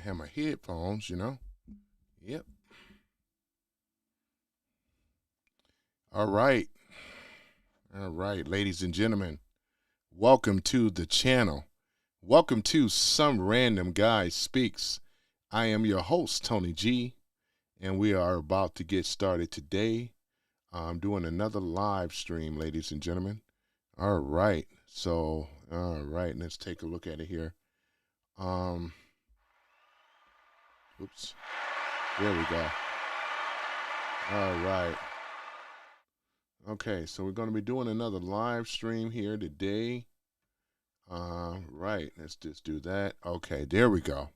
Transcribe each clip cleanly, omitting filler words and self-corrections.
have my headphones, Yep. All right. All right, ladies and gentlemen. Welcome to the channel. Welcome to Some Random Guy Speaks. I am your host, Tony G, and we are about to get started today. I'm doing another live stream, ladies and gentlemen. All right. So, all right, let's take a look at it here. Oops. There we go. All right. Okay, so we're going to be doing another live stream here today. Right, let's just do that. Okay, there we go.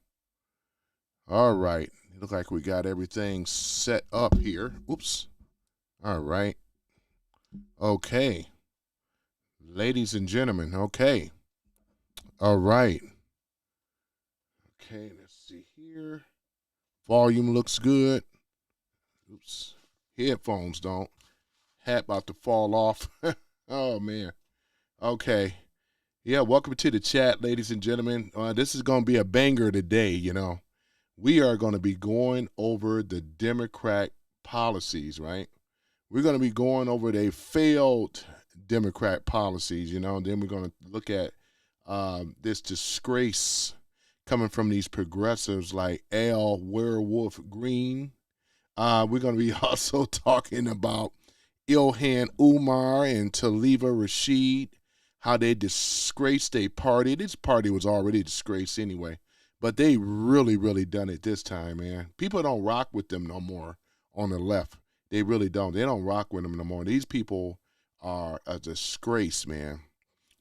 All right, it looks like we got everything set up here. Oops. All right. Okay. Ladies and gentlemen, okay. All right. Okay, let's see here. Volume looks good. Oops. Headphones don't. Hat about to fall off. Oh, man. Okay. Yeah, welcome to the chat, ladies and gentlemen. This is going to be a banger today, We are going to be going over the Democrat policies, right? We're going to be going over the failed Democrat policies, Then we're going to look at this disgrace coming from these progressives like Al Werewolf Green. We're going to be also talking about Ilhan Umar and Taliba Rashid, how they disgraced their party. This party was already disgraced anyway, but they really, really done it this time, man. People don't rock with them no more on the left. They really don't. They don't rock with them no more. These people are a disgrace, man.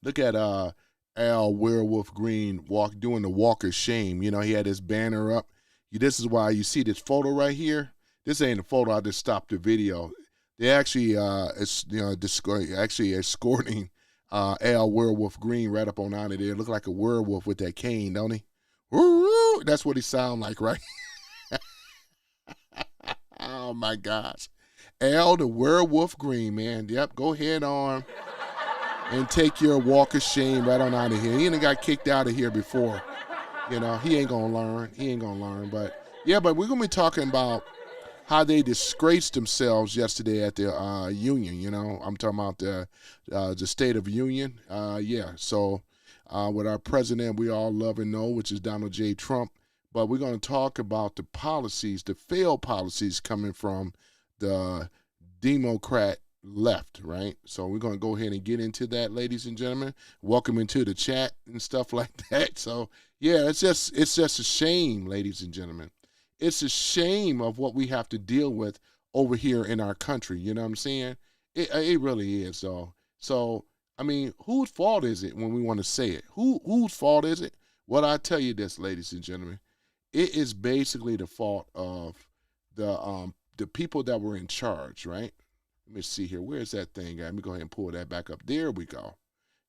Look at Al Werewolf Green doing the walk of shame. He had his banner up. This is why you see this photo right here. This ain't a photo. I just stopped the video. They actually, escorting Al Werewolf Green right up on out of there. Look like a werewolf with that cane, don't he? Woo-woo! That's what he sound like, right? Oh, my gosh. Al the Werewolf Green, man. Yep, go ahead on and take your walk of shame right on out of here. He ain't got kicked out of here before. He ain't going to learn. He ain't going to learn. But, yeah, but we're going to be talking about how they disgraced themselves yesterday at the union, I'm talking about the State of Union. So with our president we all love and know, which is Donald J. Trump. But we're going to talk about the policies, the failed policies coming from the Democrat left, right? So we're going to go ahead and get into that, ladies and gentlemen. Welcome into the chat and stuff like that. So, yeah, it's just a shame, ladies and gentlemen. It's a shame of what we have to deal with over here in our country. You know what I'm saying? It really is, though. So, I mean, whose fault is it when we want to say it? Whose fault is it? Well, I tell you this, ladies and gentlemen. It is basically the fault of the people that were in charge, right? Let me see here. Where's that thing at? Let me go ahead and pull that back up. There we go.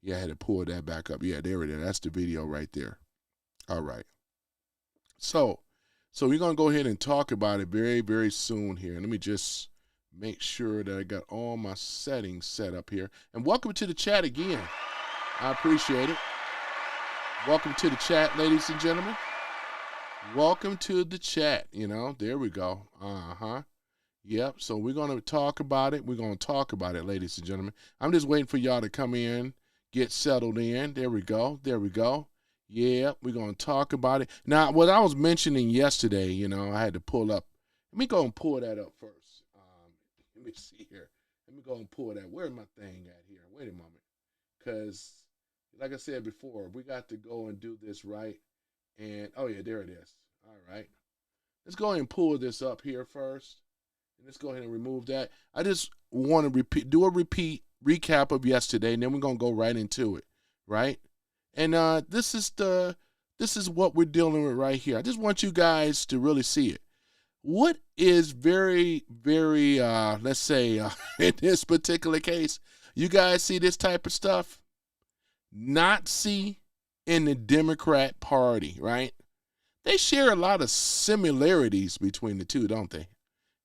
Yeah, I had to pull that back up. Yeah, there it is. That's the video right there. All right. So we're going to go ahead and talk about it very, very soon here. Let me just make sure that I got all my settings set up here. And welcome to the chat again. I appreciate it. Welcome to the chat, ladies and gentlemen. Welcome to the chat. There we go. Yep, so we're going to talk about it. We're going to talk about it, ladies and gentlemen. I'm just waiting for y'all to come in, get settled in. There we go. There we go. Yeah, we're going to talk about it. Now, what I was mentioning yesterday, I had to pull up. Let me go and pull that up first. Let me see here. Let me go and pull that. Where's my thing at here? Wait a moment. Because, like I said before, we got to go and do this right. And, oh, yeah, there it is. All right. Let's go ahead and pull this up here first. And let's go ahead and remove that. I just want to do a recap of yesterday, and then we're going to go right into it, right? And this is what we're dealing with right here. I just want you guys to really see it. What is very, very, let's say, in this particular case, you guys see this type of stuff? Nazi in the Democrat Party, right? They share a lot of similarities between the two, don't they?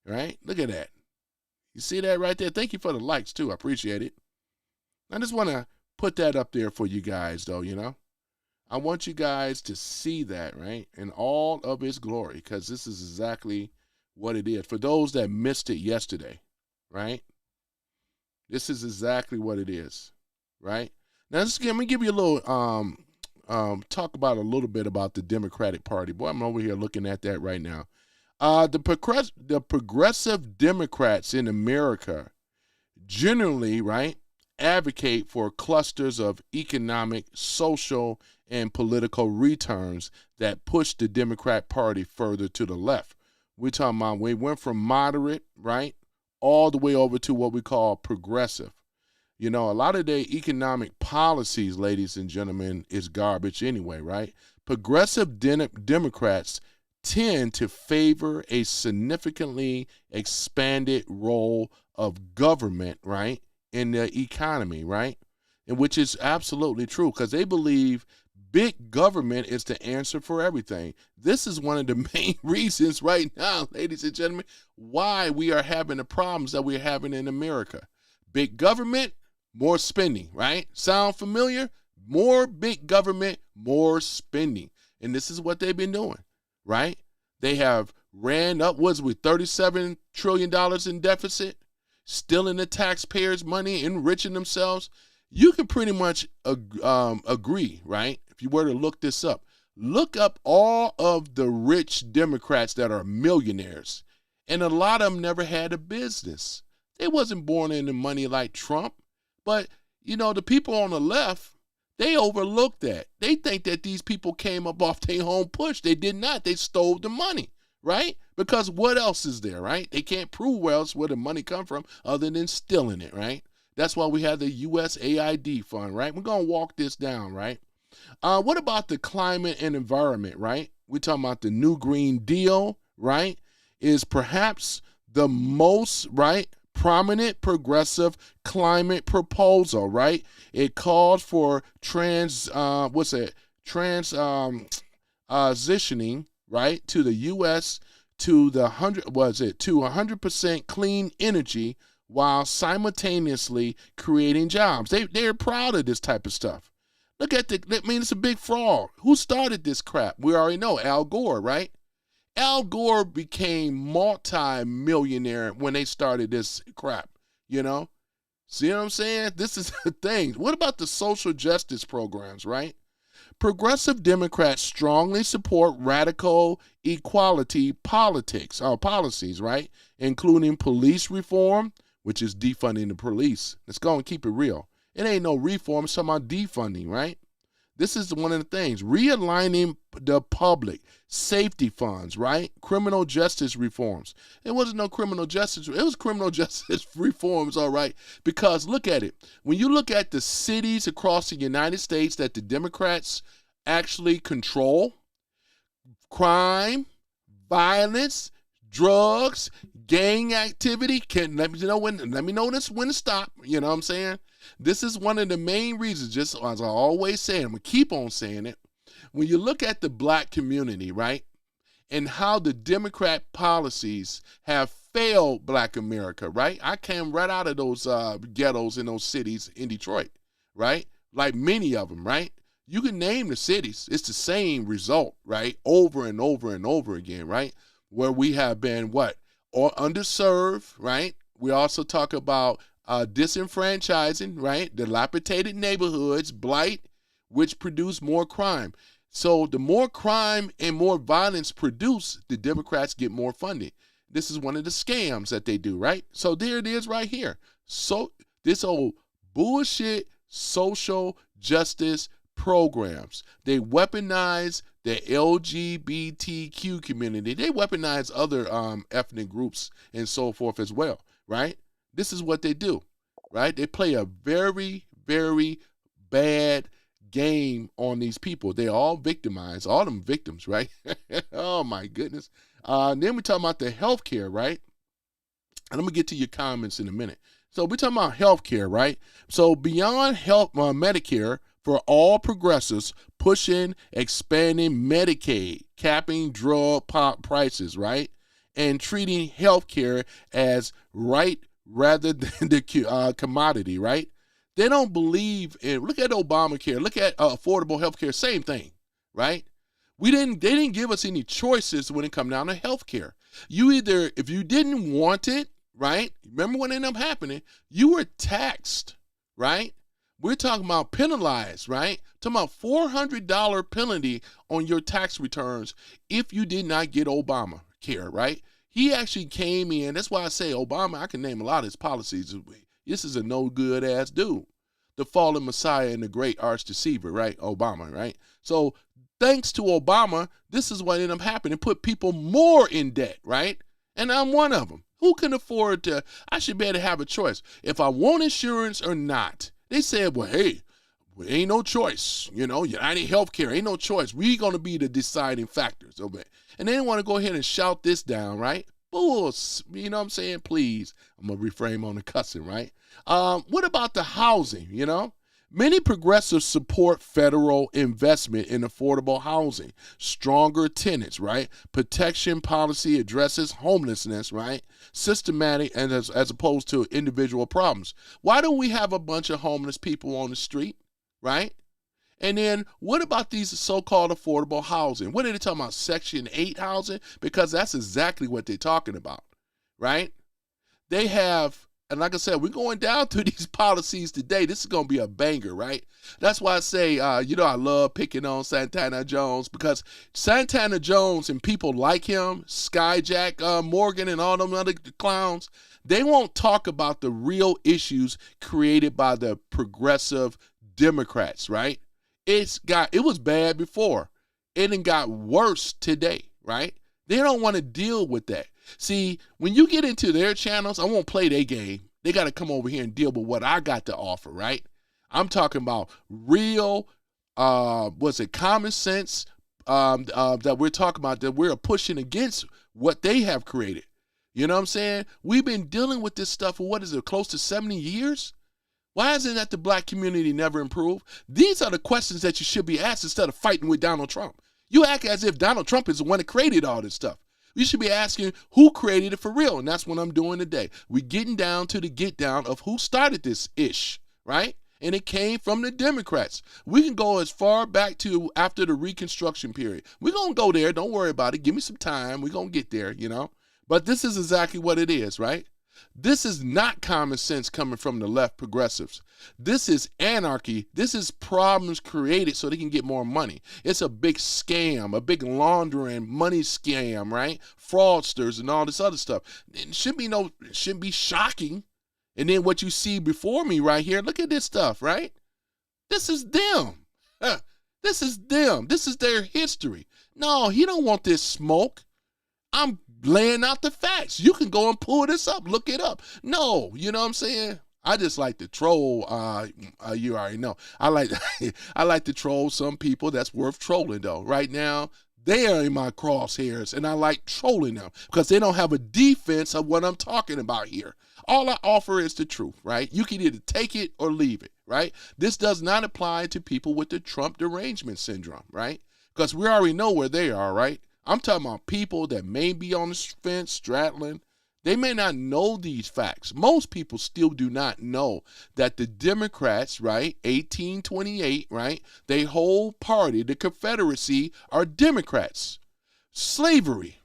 Right? Look at that. You see that right there? Thank you for the likes, too. I appreciate it. I just want to put that up there for you guys, though, I want you guys to see that, right, in all of its glory, because this is exactly what it is. For those that missed it yesterday, right, this is exactly what it is, right? Now, let me give you a little, talk about a little bit about the Democratic Party. Boy, I'm over here looking at that right now. The progressive Democrats in America generally, right, advocate for clusters of economic, social, and political returns that push the Democrat Party further to the left. We're talking about we went from moderate, right, all the way over to what we call progressive. You know, a lot of their economic policies, ladies and gentlemen, is garbage anyway, right? Progressive Democrats tend to favor a significantly expanded role of government, right, in the economy, right? And which is absolutely true, because they believe big government is the answer for everything. This is one of the main reasons right now, ladies and gentlemen, why we are having the problems that we're having in America. Big government, more spending, right? Sound familiar? More big government, more spending. And this is what they've been doing, right? They have ran upwards with $37 trillion in deficit, stealing the taxpayers' money, enriching themselves. You can pretty much agree, right? If you were to look this up, look up all of the rich Democrats that are millionaires. And a lot of them never had a business. They wasn't born into money like Trump. But, you know, the people on the left, they overlook that. They think that these people came up off their home push. They did not. They stole the money, right? Because what else is there, right? They can't prove where the money come from other than stealing it, right? That's why we have the USAID fund, right? We're going to walk this down, right? What about the climate and environment, right? We're talking about the New Green Deal, right? Is perhaps the most, right, prominent progressive climate proposal, right? It calls for transitioning, right, to the U.S. to the 100% clean energy while simultaneously creating jobs. They're proud of this type of stuff. Look at it's a big fraud. Who started this crap? We already know, Al Gore, right? Al Gore became multi-millionaire when they started this crap, you know? See what I'm saying? This is the thing. What about the social justice programs, right? Progressive Democrats strongly support radical equality policies, right? Including police reform, which is defunding the police. Let's go and keep it real. It ain't no reform, it's talking about defunding, right? This is one of the things. Realigning the public safety funds, right? Criminal justice reforms. It wasn't no criminal justice. It was criminal justice reforms, all right? Because look at it. When you look at the cities across the United States that the Democrats actually control, crime, violence, drugs, gang activity, let me know when to stop. You know what I'm saying? This is one of the main reasons, just as I always say, I'm going to keep on saying it. When you look at the black community, right, and how the Democrat policies have failed black America, right? I came right out of those ghettos in those cities in Detroit, right? Like many of them, right? You can name the cities. It's the same result, right? Over and over and over again, right? Where we have been or underserved, right? We also talk about disenfranchising, right? Dilapidated neighborhoods, blight, which produce more crime. So the more crime and more violence produced, the Democrats get more funding. This is one of the scams that they do, right? So there it is right here. So this old bullshit social justice programs. They weaponize the LGBTQ community. They weaponize other ethnic groups and so forth as well, right? This is what they do, right? They play a very, very bad game on these people. They're all victimized, all them victims, right? Oh, my goodness. Then we talk about the health care, right? And I'm going to get to your comments in a minute. So we're talking about health care, right? So beyond Medicare, for all progressives, pushing, expanding Medicaid, capping drug prices, right? And treating health care as right rather than the commodity, right? They don't believe in, look at Obamacare, look at affordable health care, same thing, right? They didn't give us any choices when it come down to health care. You either, if you didn't want it, right? Remember what ended up happening? You were taxed, right? We're talking about penalized, right? Talking about $400 penalty on your tax returns if you did not get Obamacare, right? He actually came in. That's why I say Obama, I can name a lot of his policies. This is a no good ass dude. The fallen messiah and the great arch deceiver, right? Obama, right? So thanks to Obama, this is what ended up happening. It put people more in debt, right? And I'm one of them. Who can afford to, I should be able to have a choice. If I want insurance or not. They said, well, hey, ain't no choice. You know, United Healthcare, ain't no choice. We going to be the deciding factors. Okay. And they want to go ahead and shout this down, right? Bulls, you know what I'm saying? Please, I'm going to reframe on the cussing, right? What about the housing, you know? Many progressives support federal investment in affordable housing, stronger tenants, right? Protection policy addresses homelessness, right? Systematic and as opposed to individual problems. Why don't we have a bunch of homeless people on the street, right? And then what about these so-called affordable housing? What are they talking about? Section 8 housing? Because that's exactly what they're talking about, right? They have, and like I said, we're going down through these policies today. This is going to be a banger, right? That's why I say, I love picking on Santana Jones, because Santana Jones and people like him, Skyjack Morgan and all them other clowns, they won't talk about the real issues created by the progressive Democrats, right? It was bad before. It done got worse today, right? They don't want to deal with that. See, when you get into their channels, I won't play their game. They got to come over here and deal with what I got to offer, right? I'm talking about real, common sense that we're talking about, that we're pushing against what they have created. You know what I'm saying? We've been dealing with this stuff for, close to 70 years? Why isn't that the black community never improved? These are the questions that you should be asked instead of fighting with Donald Trump. You act as if Donald Trump is the one that created all this stuff. You should be asking who created it for real, and that's what I'm doing today. We're getting down to the get down of who started this ish, right? And it came from the Democrats. We can go as far back to after the Reconstruction period. We're going to go there. Don't worry about it. Give me some time. We're going to get there, you know. But this is exactly what it is, right? This is not common sense coming from the left progressives. This is anarchy. This is problems created so they can get more money. It's a big scam, a big laundering money scam, right? Fraudsters and all this other stuff. It shouldn't be shocking. And then what you see before me right here, look at this stuff, right? This is them. This is them. This is their history. No, he don't want this smoke. I'm laying out the facts. You can go and pull this up, look it up. No, you know what I'm saying? I just like to troll. You already know. I like to troll some people that's worth trolling though. Right now, they are in my crosshairs, and I like trolling them because they don't have a defense of what I'm talking about here. All I offer is the truth, right? You can either take it or leave it, right? This does not apply to people with the Trump derangement syndrome, right? Because we already know where they are, right? I'm talking about people that may be on the fence, straddling. They may not know these facts. Most people still do not know that the Democrats, right, 1828, right, they whole party, the Confederacy, are Democrats. Slavery,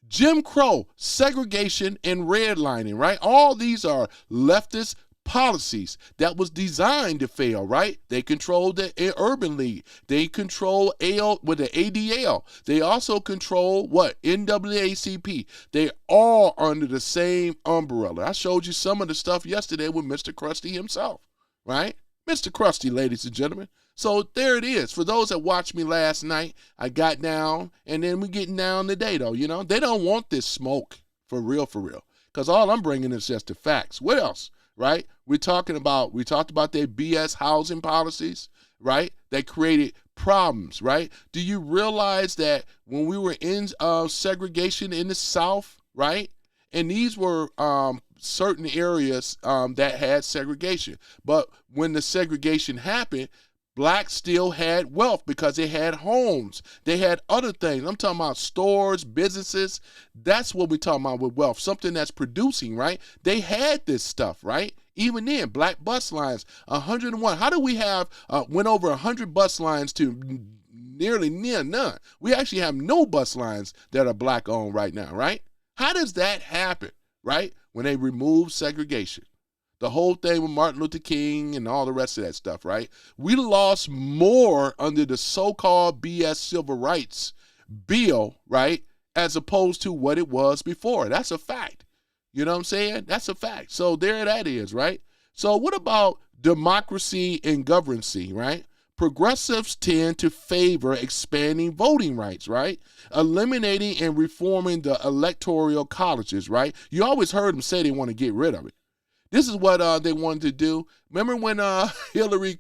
Jim Crow, segregation, and redlining, right? All these are leftist policies that was designed to fail, right? They control the Urban League. They control with the ADL. They also control what? NAACP. They all under the same umbrella. I showed you some of the stuff yesterday with Mr. Krusty himself, right? Mr. Krusty, ladies and gentlemen. So there it is. For those that watched me last night, I got down, and then we're getting down today, though, you know? They don't want this smoke for real, because all I'm bringing is just the facts. What else? Right? We talked about their BS housing policies, right? That created problems, right? Do you realize that when we were in segregation in the South, right? And these were certain areas that had segregation. But when the segregation happened, blacks still had wealth because they had homes. They had other things. I'm talking about stores, businesses. That's what we're talking about with wealth, something that's producing, right? They had this stuff, right? Even then, black bus lines, 101. How do we have, went over 100 bus lines to nearly near none? We actually have no bus lines that are black owned right now, right? How does that happen, right? When they remove segregation. The whole thing with Martin Luther King and all the rest of that stuff, right? We lost more under the so-called BS civil rights bill, right, as opposed to what it was before. That's a fact. You know what I'm saying? That's a fact. So there that is, right? So what about democracy and governance, right? Progressives tend to favor expanding voting rights, right? Eliminating and reforming the electoral colleges, right? You always heard them say they want to get rid of it. This is what they wanted to do. Remember when Hillary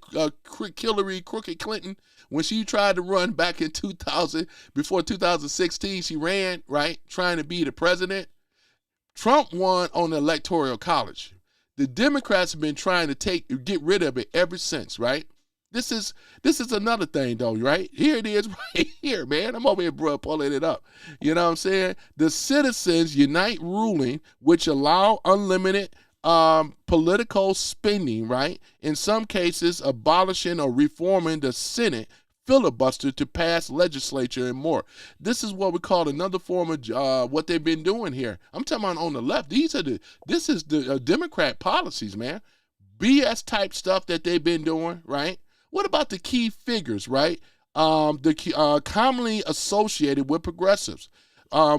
Crooked Clinton, when she tried to run back in 2000, before 2016, she ran, right, trying to be the president. Trump won on the electoral college. The Democrats have been trying to get rid of it ever since, right? This is another thing, though, right? Here it is right here, man. I'm over here, bro, pulling it up. You know what I'm saying? The Citizens Unite ruling, which allow unlimited political spending, right? In some cases, abolishing or reforming the Senate filibuster to pass legislature and more. This is what we call another form of what they've been doing here. I'm talking about on the left. This is the Democrat policies, man. BS type stuff that they've been doing, right? What about the key figures, right? Commonly associated with progressives.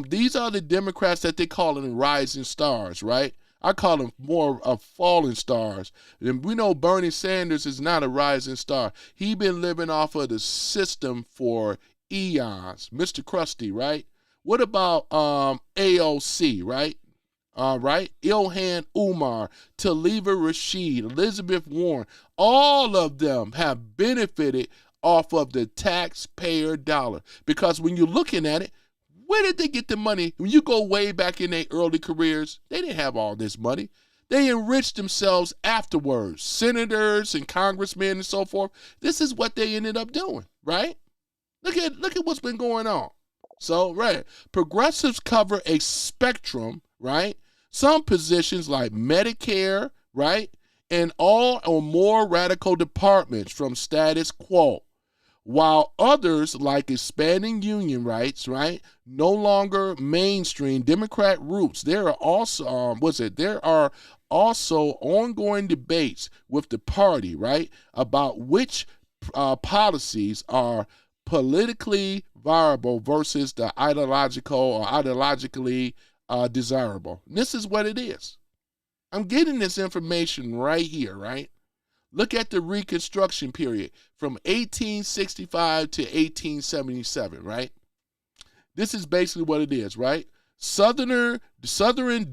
These are the Democrats that they call them rising stars, right? I call them more of falling stars. And we know Bernie Sanders is not a rising star. He been living off of the system for eons. Mr. Krusty, right? What about AOC, right? Right? Ilhan Umar, Taliba Rashid, Elizabeth Warren, all of them have benefited off of the taxpayer dollar. Because when you're looking at it, where did they get the money? When you go way back in their early careers, they didn't have all this money. They enriched themselves afterwards. Senators and congressmen and so forth. This is what they ended up doing, right? Look at what's been going on. So, right, progressives cover a spectrum, right? Some positions like Medicare, right? And all or more radical departments from status quo. While others, like expanding union rights, right, no longer mainstream Democrat roots. There are also, there are also ongoing debates with the party, right, about which policies are politically viable versus the ideologically desirable. And this is what it is. I'm getting this information right here, right? Look at the Reconstruction period from 1865 to 1877, right? This is basically what it is, right? Southern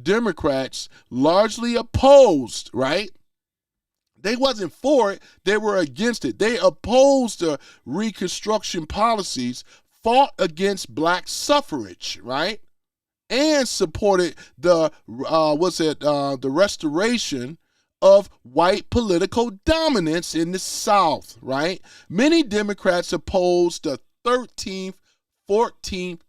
Democrats largely opposed, right? They wasn't for it, they were against it. They opposed the Reconstruction policies, fought against black suffrage, right? And supported the restoration of white political dominance in the South, right? Many Democrats opposed the 13th, 14th,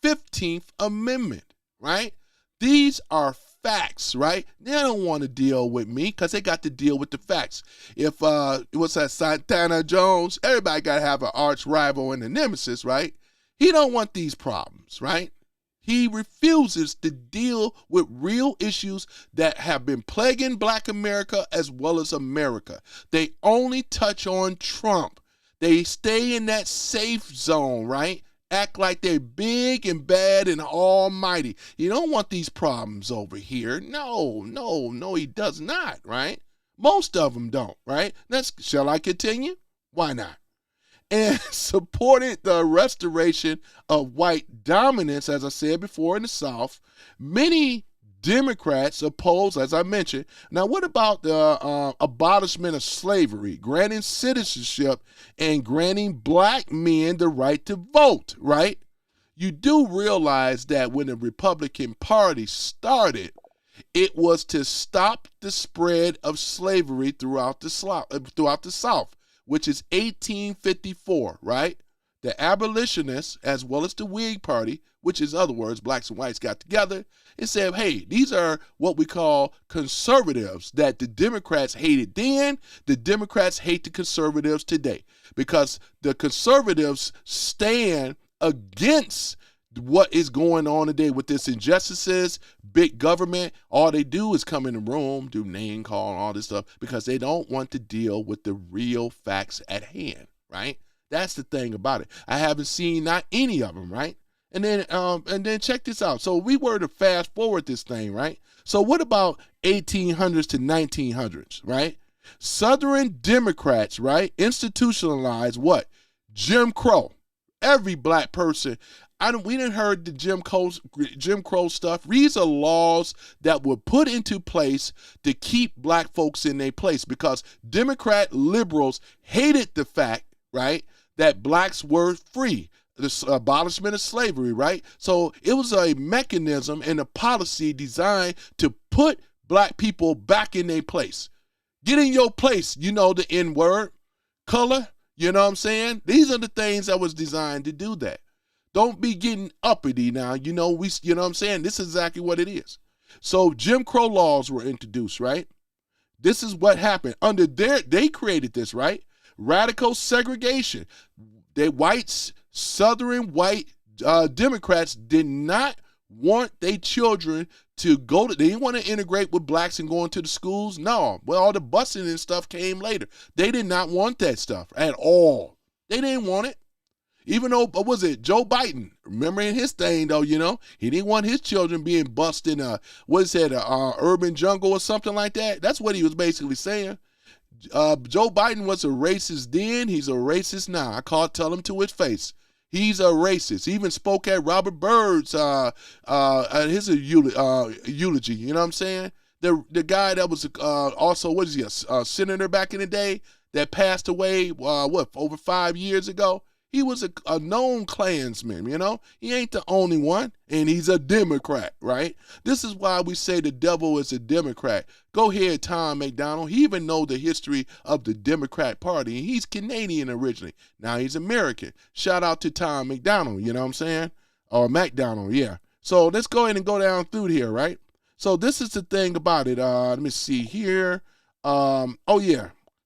15th Amendment, right? These are facts, right? They don't want to deal with me because they got to deal with the facts. If it was that Santana Jones, everybody got to have an arch rival and a nemesis, right? He don't want these problems, right? He refuses to deal with real issues that have been plaguing Black America as well as America. They only touch on Trump. They stay in that safe zone, right? Act like they're big and bad and almighty. You don't want these problems over here. No, he does not, right? Most of them don't, right? Shall I continue? Why not? And supported the restoration of white dominance, as I said before, in the South. Many Democrats oppose, as I mentioned. Now, what about the abolishment of slavery, granting citizenship, and granting black men the right to vote, right? You do realize that when the Republican Party started, it was to stop the spread of slavery throughout the South, which is 1854, right? The abolitionists, as well as the Whig Party, which is other words, blacks and whites got together and said, hey, these are what we call conservatives that the Democrats hated then. The Democrats hate the conservatives today because the conservatives stand against what is going on today with this injustices, big government. All they do is come in the room, do name call and all this stuff because they don't want to deal with the real facts at hand, right? That's the thing about it. I haven't seen not any of them, right? And then check this out. So we were to fast forward this thing, right? So what about 1800s to 1900s, right? Southern Democrats, right, institutionalized what? Jim Crow. Every black person, we didn't heard the Jim Crow stuff. These are laws that were put into place to keep black folks in their place because Democrat liberals hated the fact, right, that blacks were free. The abolishment of slavery, right? So it was a mechanism and a policy designed to put black people back in their place. Get in your place, you know, the N-word, color, you know what I'm saying? These are the things that was designed to do that. Don't be getting uppity now, you know what I'm saying? This is exactly what it is. So Jim Crow laws were introduced, right? This is what happened. They created this, right? Radical segregation. Southern white Democrats did not want their children to go to, they didn't want to integrate with blacks and go into the schools. No, well, all the busing and stuff came later. They did not want that stuff at all. They didn't want it. Even though, what was it, Joe Biden, remember in his thing though, you know, he didn't want his children being bussed in urban jungle or something like that. That's what he was basically saying. Joe Biden was a racist then, he's a racist now. I tell him to his face. He's a racist. He even spoke at Robert Byrd's his eulogy. You know what I'm saying? The guy that was also, what is he, a senator back in the day that passed away, over 5 years ago? He was a known Klansman, you know? He ain't the only one, and he's a Democrat, right? This is why we say the devil is a Democrat. Go ahead, Tom McDonald. He even know the history of the Democrat Party, and he's Canadian originally. Now he's American. Shout out to Tom McDonald, you know what I'm saying? Or McDonald, yeah. So let's go ahead and go down through here, right? So this is the thing about it. Let me see here.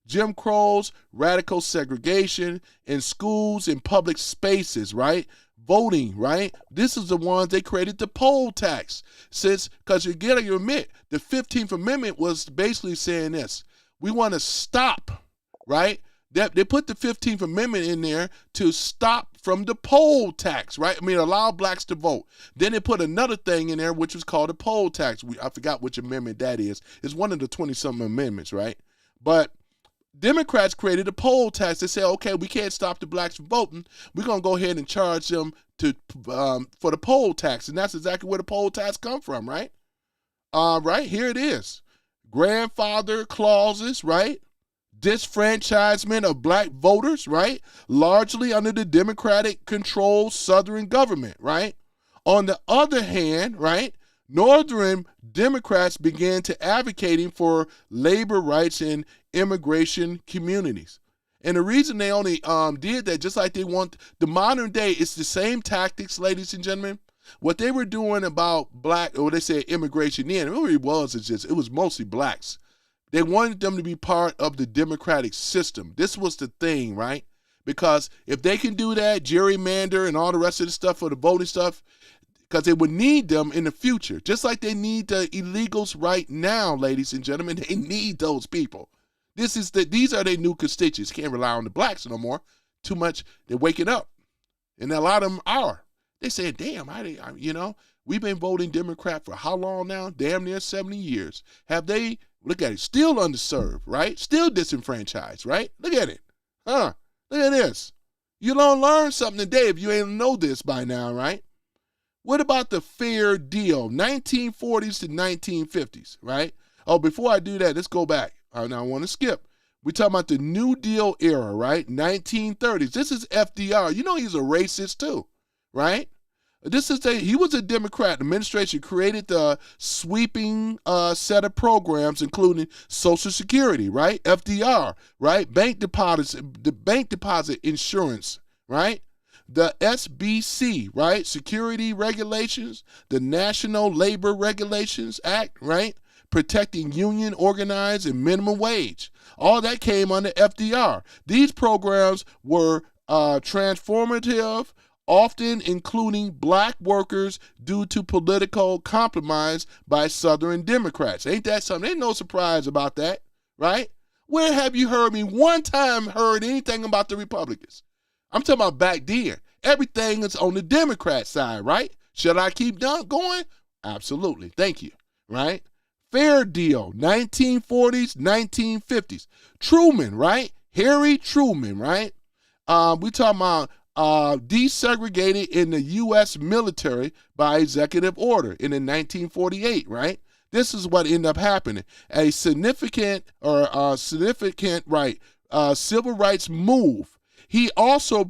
Jim Crow's radical segregation in schools and public spaces, right? Voting, right? This is the ones they created the poll tax. Because you gotta admit, the 15th Amendment was basically saying this. We want to stop, right? They put the 15th Amendment in there to stop from the poll tax, right? I mean, allow blacks to vote. Then they put another thing in there, which was called a poll tax. I forgot which amendment that is. It's one of the 20-something amendments, right? But Democrats created a poll tax. They said, okay, we can't stop the blacks from voting. We're going to go ahead and charge them for the poll tax. And that's exactly where the poll tax come from, right? Right, here it is. Grandfather clauses, right? Disfranchisement of black voters, right? Largely under the Democratic-controlled Southern government, right? On the other hand, right, Northern Democrats began to advocating for labor rights in immigration communities. And the reason they only did that, just like they want the modern day, it's the same tactics, ladies and gentlemen. What they were doing about black, or they said immigration then, it really was, it was mostly blacks. They wanted them to be part of the democratic system. This was the thing, right? Because if they can do that, gerrymander and all the rest of the stuff for the voting stuff, because they would need them in the future. Just like they need the illegals right now, ladies and gentlemen. They need those people. These are their new constituents. Can't rely on the blacks no more. Too much. They're waking up. And a lot of them are. They said, damn, we've been voting Democrat for how long now? Damn near 70 years. Have they, look at it, still underserved, right? Still disenfranchised, right? Look at it. Look at this. You don't learn something today if you ain't know this by now, right? What about the fair deal, 1940s to 1950s, right? Oh, before I do that, let's go back. Now I want to skip. We're talking about the New Deal era, right? 1930s. This is FDR. You know he's a racist too, right? He was a Democrat. The administration created the sweeping set of programs, including Social Security, right? FDR, right? Bank deposit insurance, right? the SBC, right? Security regulations, the National Labor Regulations Act, right? Protecting union organized and minimum wage. All that came under FDR. These programs were transformative, often including black workers due to political compromise by Southern Democrats. Ain't that something? Ain't no surprise about that, right? Where have you heard me one time heard anything about the Republicans? I'm talking about back then. Everything is on the Democrat side, right? Should I keep going? Absolutely. Thank you, right? Fair deal, 1940s, 1950s. Truman, right? Harry Truman, right? We talking about desegregated in the U.S. military by executive order in 1948, right? This is what ended up happening. A significant civil rights move. He also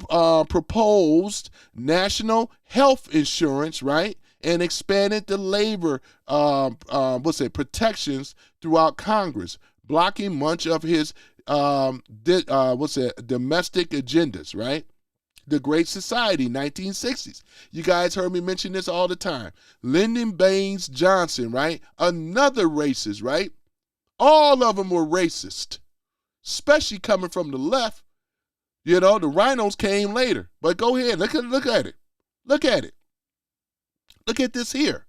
proposed national health insurance, right? And expanded the labor protections throughout Congress, blocking much of his domestic agendas, right? The Great Society, 1960s. You guys heard me mention this all the time. Lyndon Baines Johnson, right? Another racist, right? All of them were racist, especially coming from the left. You know, the rhinos came later. But go ahead, look at it. Look at it. Look at this here.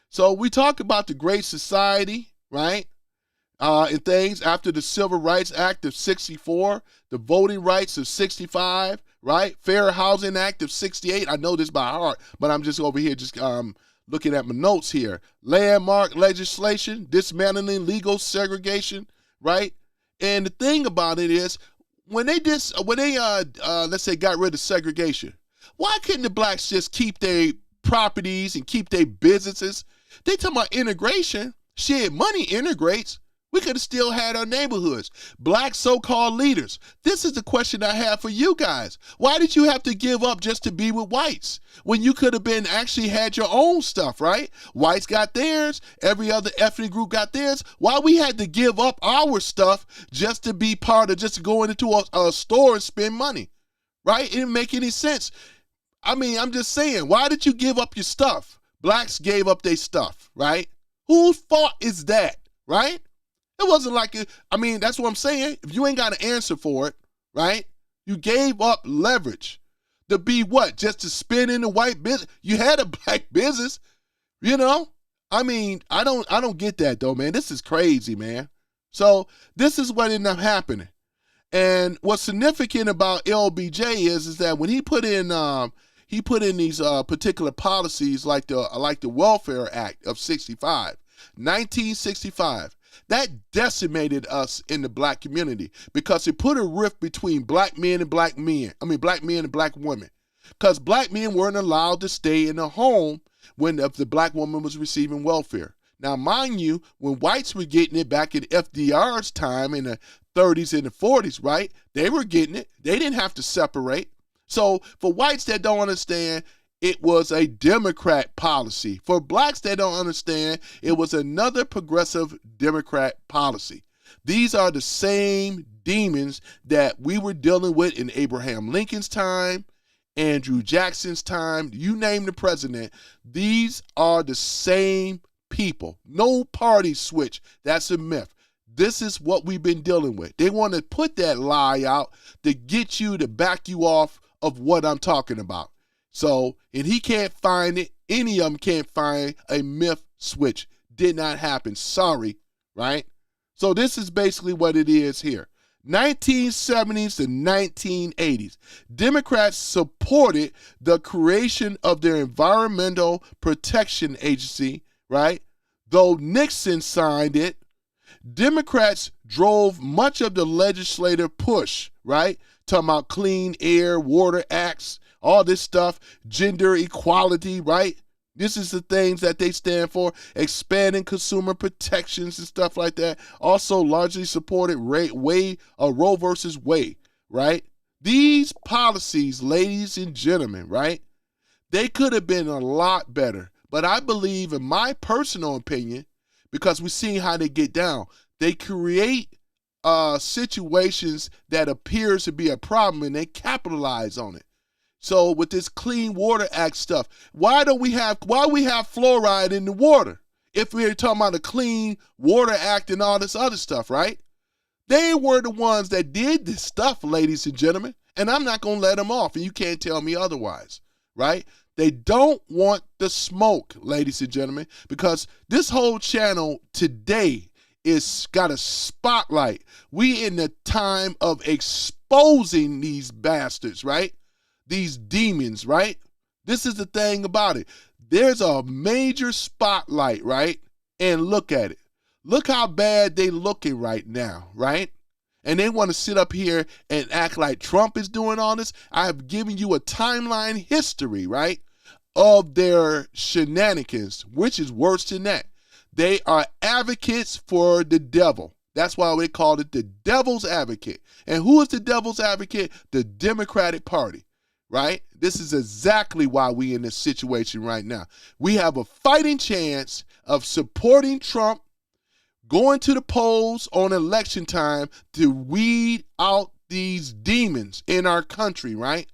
So we talk about the Great Society, right? And things after the Civil Rights Act of 64, the Voting Rights of 65, right? Fair Housing Act of 68. I know this by heart, but I'm just over here just looking at my notes here. Landmark legislation, dismantling legal segregation, right? And the thing about it is, when they let's say got rid of segregation, why couldn't the blacks just keep their properties and keep their businesses? They talking about integration. Shit, money integrates. We could have still had our neighborhoods. Black so-called leaders. This is the question I have for you guys. Why did you have to give up just to be with whites when you could have been actually had your own stuff, right? Whites got theirs. Every other ethnic group got theirs. Why we had to give up our stuff just to be part of, just going into a store and spend money, right? It didn't make any sense. I mean, I'm just saying, why did you give up your stuff? Blacks gave up their stuff, right? Whose fault is that, right? It wasn't like it. I mean, that's what I'm saying. If you ain't got an answer for it, right? You gave up leverage to be what? Just to spin in the white business. You had a black business, you know? I mean, I don't get that though, man. This is crazy, man. So this is what ended up happening. And what's significant about LBJ is that when he put in these particular policies like the Welfare Act of 1965, that decimated us in the black community because it put a rift between black men and black women. Because black men weren't allowed to stay in the home when the black woman was receiving welfare. Now, mind you, when whites were getting it back in FDR's time in the 30s and the 40s, right? They were getting it. They didn't have to separate. So for whites that don't understand, it was a Democrat policy. For blacks that don't understand, it was another progressive Democrat policy. These are the same demons that we were dealing with in Abraham Lincoln's time, Andrew Jackson's time, you name the president. These are the same people. No party switch. That's a myth. This is what we've been dealing with. They want to put that lie out to get you to back you off of what I'm talking about. So, and he can't find it. Any of them can't find a myth switch. Did not happen. Sorry, right? So this is basically what it is here. 1970s to 1980s, Democrats supported the creation of their Environmental Protection Agency, right? Though Nixon signed it, Democrats drove much of the legislative push, right? Talking about Clean Air, Water Acts, all this stuff, gender equality, right? This is the things that they stand for, expanding consumer protections and stuff like that. Also largely supported Roe versus Wade, right? These policies, ladies and gentlemen, right? They could have been a lot better. But I believe, in my personal opinion, because we've seen how they get down, they create situations that appears to be a problem and they capitalize on it. So with this Clean Water Act stuff, why we have fluoride in the water if we're talking about the Clean Water Act and all this other stuff, right? They were the ones that did this stuff, ladies and gentlemen, and I'm not going to let them off, and you can't tell me otherwise, right? They don't want the smoke, ladies and gentlemen, because this whole channel today is got a spotlight. We in the time of exposing these bastards, right? These demons, right? This is the thing about it. There's a major spotlight, right? And look at it. Look how bad they looking right now, right? And they want to sit up here and act like Trump is doing all this. I have given you a timeline history, right, of their shenanigans, which is worse than that. They are advocates for the devil. That's why we call it the devil's advocate. And who is the devil's advocate? The Democratic Party, right? This is exactly why we in this situation right now. We have a fighting chance of supporting Trump, going to the polls on election time to weed out these demons in our country, right?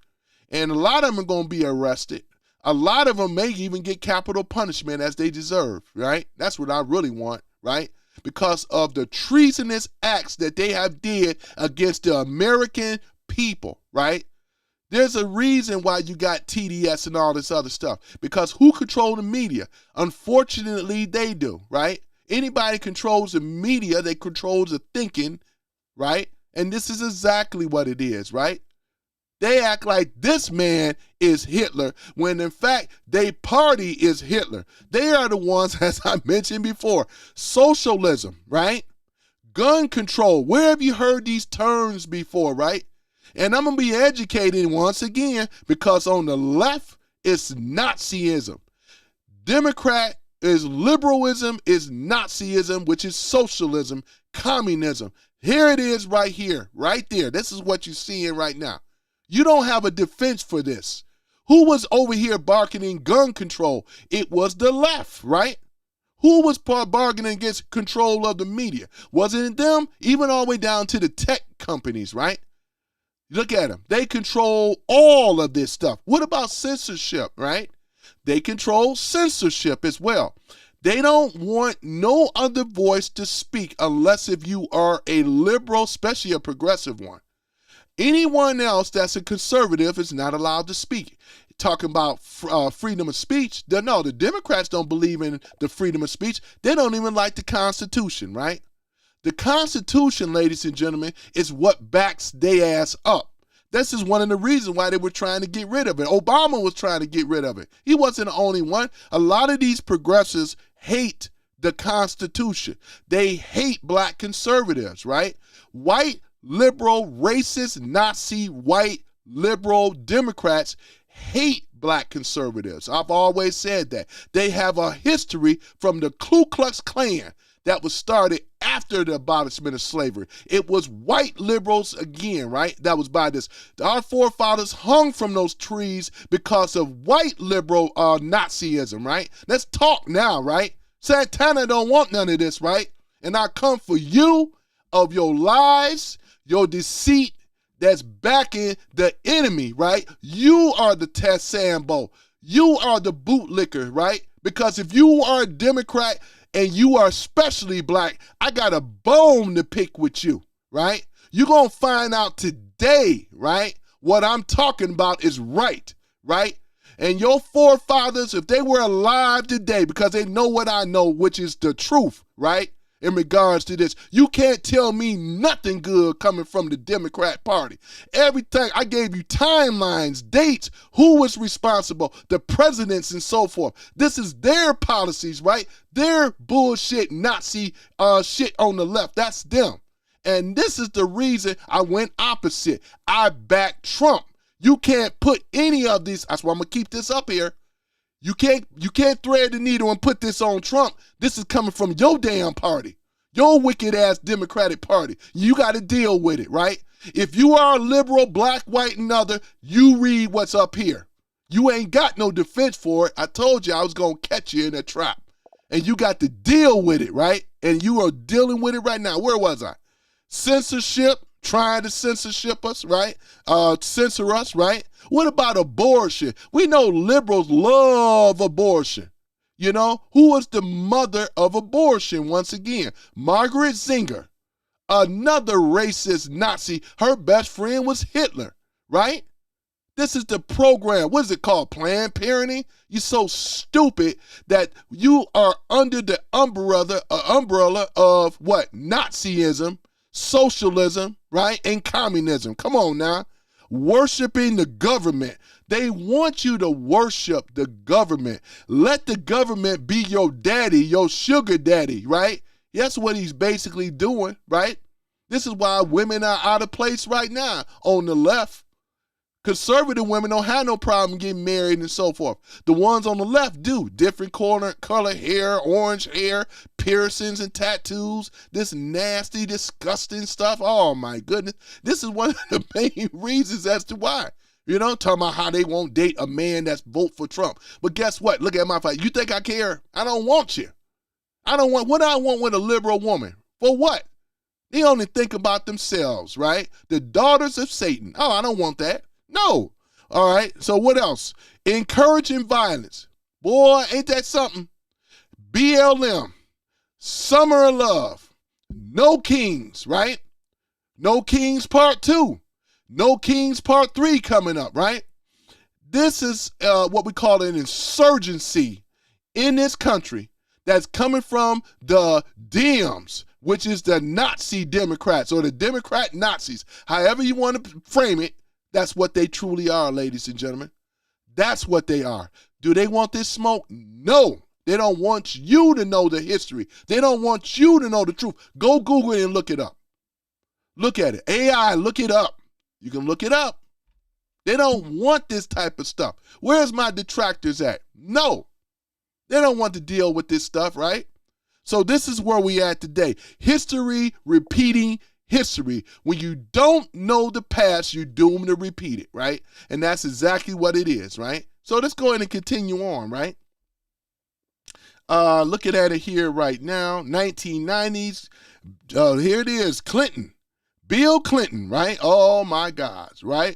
And a lot of them are going to be arrested. A lot of them may even get capital punishment as they deserve, right? That's what I really want, right? Because of the treasonous acts that they have did against the American people, right? There's a reason why you got TDS and all this other stuff. Because who controls the media? Unfortunately, they do, right? Anybody controls the media, they control the thinking, right? And this is exactly what it is, right? They act like this man is Hitler when in fact their party is Hitler. They are the ones, as I mentioned before, socialism, right? Gun control. Where have you heard these terms before, right? And I'm going to be educating once again because on the left, it's Nazism. Democrat is liberalism, is Nazism, which is socialism, communism. Here it is right here, right there. This is what you're seeing right now. You don't have a defense for this. Who was over here bargaining gun control? It was the left, right? Who was bargaining against control of the media? Wasn't it them? Even all the way down to the tech companies, right? Look at them. They control all of this stuff. What about censorship, right? They control censorship as well. They don't want no other voice to speak unless if you are a liberal, especially a progressive one. Anyone else that's a conservative is not allowed to speak. Talking about freedom of speech, no, the Democrats don't believe in the freedom of speech. They don't even like the Constitution, right? The Constitution, ladies and gentlemen, is what backs their ass up. This is one of the reasons why they were trying to get rid of it. Obama was trying to get rid of it. He wasn't the only one. A lot of these progressives hate the Constitution. They hate black conservatives, right? White, liberal, racist, Nazi, white, liberal Democrats hate black conservatives. I've always said that. They have a history from the Ku Klux Klan that was started after the abolishment of slavery. It was white liberals again, right? That was by this. Our forefathers hung from those trees because of white liberal Nazism, right? Let's talk now, right? Santana don't want none of this, right? And I come for you of your lies, your deceit that's backing the enemy, right? You are the Ted Sambo. You are the bootlicker, right? Because if you are a Democrat and you are especially black, I got a bone to pick with you, right? You're going to find out today, right? What I'm talking about is right, right? And your forefathers, if they were alive today, because they know what I know, which is the truth, right? In regards to this, you can't tell me nothing good coming from the Democrat Party. Everything, I gave you timelines, dates, who was responsible, the presidents and so forth. This is their policies, right? Their bullshit Nazi shit on the left. That's them. And this is the reason I went opposite. I backed Trump. You can't put any of these, that's why I'm gonna keep this up here. You can't thread the needle and put this on Trump. This is coming from your damn party, your wicked ass Democratic Party. You got to deal with it, right? If you are a liberal, black, white, and other, you read what's up here. You ain't got no defense for it. I told you I was going to catch you in a trap. And you got to deal with it, right? And you are dealing with it right now. Where was I? Censorship, trying to censorship us, right? Censor us, right? What about abortion? We know liberals love abortion. You know, who was the mother of abortion once again? Margaret Sanger, another racist Nazi. Her best friend was Hitler, right? This is the program. What is it called? Planned Parenthood? You're so stupid that you are under the umbrella of what? Nazism, socialism, right? And communism. Come on now. Worshiping the government. They want you to worship the government. Let the government be your daddy, your sugar daddy, right? That's what he's basically doing, right? This is why women are out of place right now on the left. Conservative women don't have no problem getting married and so forth. The ones on the left do. Different color hair, orange hair, piercings and tattoos, this nasty, disgusting stuff. Oh, my goodness. This is one of the main reasons as to why. You know, talking about how they won't date a man that's vote for Trump. But guess what? Look at my fight. You think I care? I don't want you. What do I want with a liberal woman? For what? They only think about themselves, right? The daughters of Satan. Oh, I don't want that. No. All right. So what else? Encouraging violence. Boy, ain't that something? BLM. Summer of Love. No Kings, right? No Kings Part 2. No Kings Part 3 coming up, right? This is what we call an insurgency in this country that's coming from the Dems, which is the Nazi Democrats or the Democrat Nazis. However you want to frame it, that's what they truly are, ladies and gentlemen. That's what they are. Do they want this smoke? No. They don't want you to know the history. They don't want you to know the truth. Go Google it and look it up. Look at it. AI, look it up. You can look it up. They don't want this type of stuff. Where's my detractors at? No. They don't want to deal with this stuff, right? So this is where we at today. History repeating history. When you don't know the past, you're doomed to repeat it, right? And that's exactly what it is, right? So let's go ahead and continue on, right? Looking at it here right now, 1990s. Here it is, Clinton. Bill Clinton, right? Oh, my gosh, right?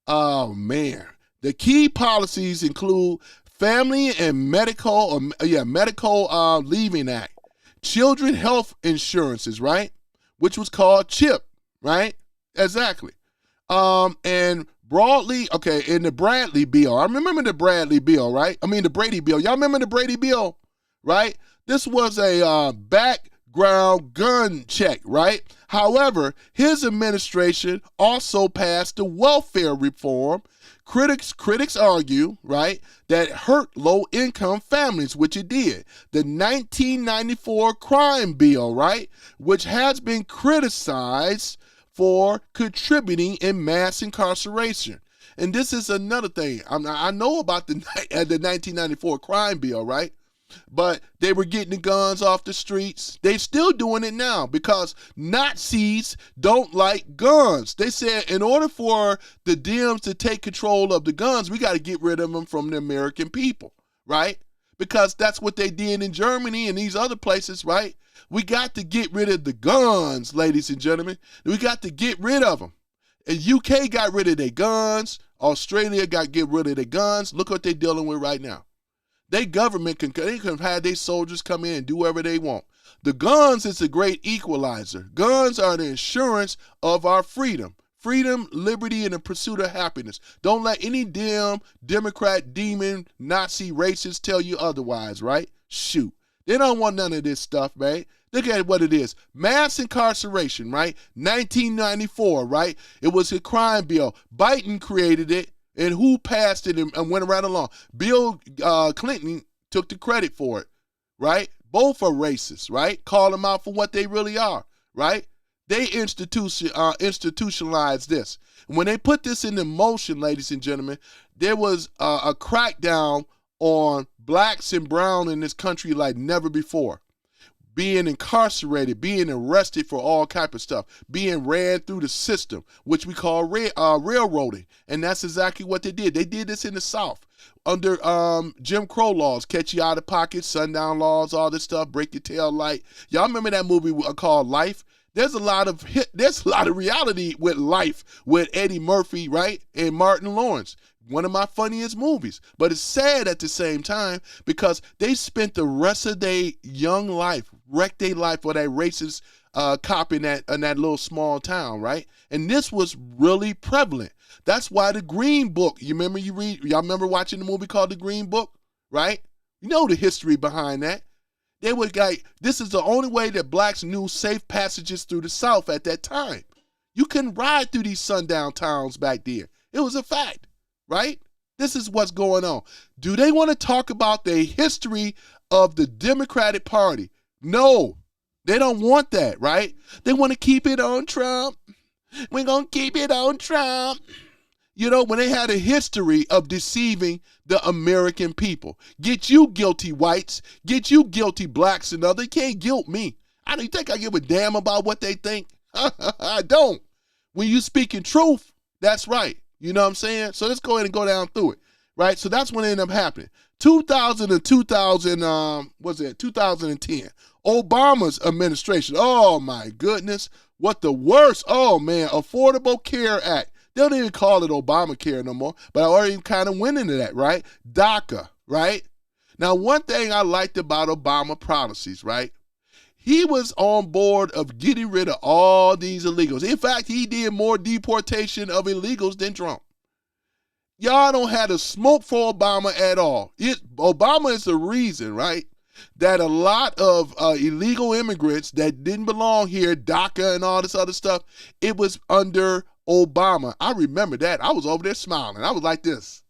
Oh, man. The key policies include Family and Medical Leaving Act, Children Health Insurances, right? Which was called CHIP, right? Exactly. And broadly, okay, in the Bradley bill, I remember the Bradley bill, right? I mean, the Brady bill. Y'all remember the Brady bill, right? This was a background gun check, right? However, his administration also passed the welfare reform. Critics argue, right, that hurt low-income families, which it did. The 1994 crime bill, right, which has been criticized for contributing in mass incarceration. And this is another thing. I know about the 1994 crime bill, right? But they were getting the guns off the streets. They're still doing it now because Nazis don't like guns. They said in order for the Dems to take control of the guns, we got to get rid of them from the American people, right? Because that's what they did in Germany and these other places, right? We got to get rid of the guns, ladies and gentlemen. We got to get rid of them. And UK got rid of their guns. Australia got to get rid of their guns. Look what they're dealing with right now. Their government can have their soldiers come in and do whatever they want. The guns is a great equalizer. Guns are the insurance of our freedom. Freedom, liberty, and the pursuit of happiness. Don't let any damn Democrat, demon, Nazi, racist tell you otherwise, right? Shoot. They don't want none of this stuff, man. Look at what it is. Mass incarceration, right? 1994, right? It was a crime bill. Biden created it. And who passed it and went right along? Bill Clinton took the credit for it, right? Both are racist, right? Call them out for what they really are, right? They institutionalized this. When they put this into motion, ladies and gentlemen, there was a crackdown on blacks and brown in this country like never before. being incarcerated, being arrested for all type of stuff, being ran through the system, which we call railroading. And that's exactly what they did. They did this in the South under Jim Crow laws, catch you out of pocket, sundown laws, all this stuff, break your tail light. Y'all remember that movie called Life? There's a lot of reality with Life with Eddie Murphy, right? And Martin Lawrence. One of my funniest movies. But it's sad at the same time because they spent the rest of their young life, wrecked their life for that racist cop in that little small town, right? And this was really prevalent. That's why the Green Book, y'all remember watching the movie called The Green Book, right? You know the history behind that. They were like, this is the only way that blacks knew safe passages through the South at that time. You couldn't ride through these sundown towns back there. It was a fact, right? This is what's going on. Do they want to talk about the history of the Democratic Party? No, they don't want that, right? They want to keep it on Trump. We're going to keep it on Trump. You know, when they had a history of deceiving the American people. Get you guilty whites, get you guilty blacks and others. You can't guilt me. I don't think I give a damn about what they think. I don't. When you speaking truth, that's right. You know what I'm saying? So let's go ahead and go down through it, right? So that's when it ended up happening. 2000 and 2010. Obama's administration. Oh my goodness. What the worst. Oh man, Affordable Care Act. They don't even call it Obamacare no more, but I already kind of went into that, right? DACA, right? Now, one thing I liked about Obama policies, right? He was on board of getting rid of all these illegals. In fact, he did more deportation of illegals than Trump. Y'all don't have a smoke for Obama at all. Obama is the reason, right, that a lot of illegal immigrants that didn't belong here, DACA and all this other stuff, it was under Obama. I remember that. I was over there smiling. I was like this.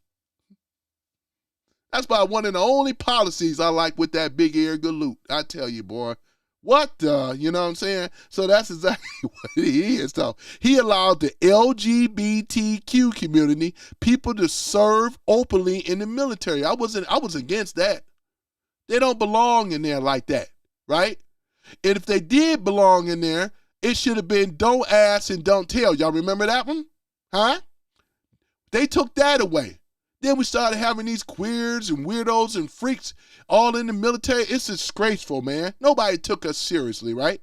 That's about one of the only policies I like with that big ear galoot. I tell you, boy. What the, you know what I'm saying? So that's exactly what he is, though. He allowed the LGBTQ community, people to serve openly in the military. I was against that. They don't belong in there like that, right? And if they did belong in there, it should have been don't ask and don't tell. Y'all remember that one? Huh? They took that away. Then we started having these queers and weirdos and freaks all in the military. It's disgraceful, man. Nobody took us seriously, right?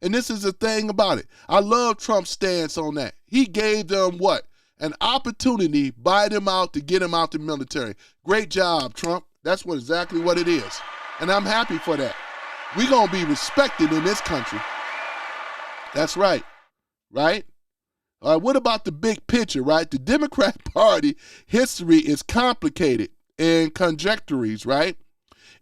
And this is the thing about it. I love Trump's stance on that. He gave them what? An opportunity, buy them out to get them out the military. Great job, Trump. That's exactly what it is. And I'm happy for that. We're going to be respected in this country. That's right, right? All right, what about the big picture, right? The Democrat Party history is complicated and conjectures, right?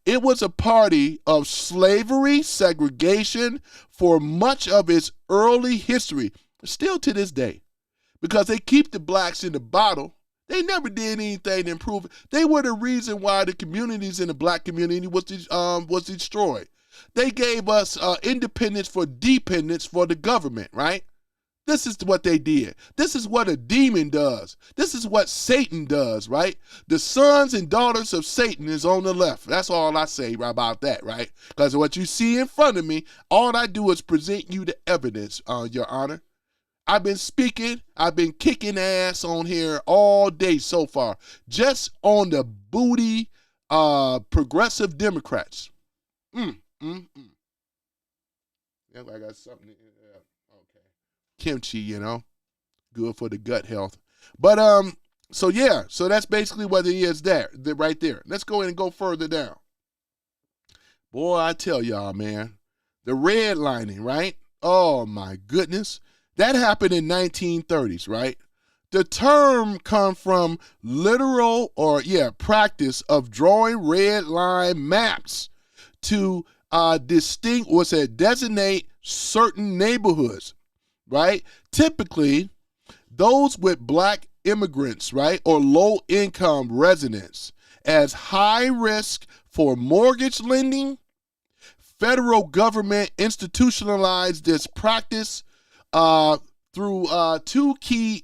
It was a party of slavery, segregation for much of its early history, still to this day, because they keep the blacks in the bottle. They never did anything to improve it. They were the reason why the communities in the black community was destroyed. They gave us independence for dependence for the government, right? This is what they did. This is what a demon does. This is what Satan does, right? The sons and daughters of Satan is on the left. That's all I say about that, right? Because what you see in front of me, all I do is present you the evidence, Your Honor. I've been speaking, I've been kicking ass on here all day so far, just on the booty progressive Democrats. Yeah, I got something. Okay. Kimchi, you know, good for the gut health. But so yeah, so that's basically what it is there, right there. Let's go ahead and go further down. Boy, I tell y'all, man, the redlining, right? Oh my goodness, that happened in 1930s, right? The term come from literal practice of drawing red line maps to designate certain neighborhoods, right? Typically, those with black immigrants, right, or low-income residents as high risk for mortgage lending. Federal government institutionalized this practice through two key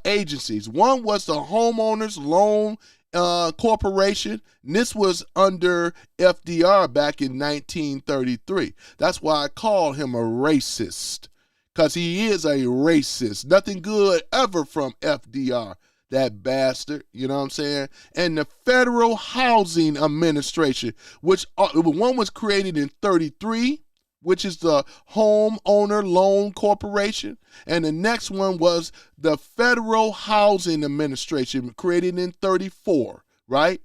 agencies. One was the Homeowners Loan corporation. And this was under FDR back in 1933. That's why I call him a racist, because he is a racist. Nothing good ever from FDR, that bastard, you know what I'm saying? And the Federal Housing Administration, which one was created in 33, which is the Homeowner Loan Corporation. And the next one was the Federal Housing Administration, created in 34, right?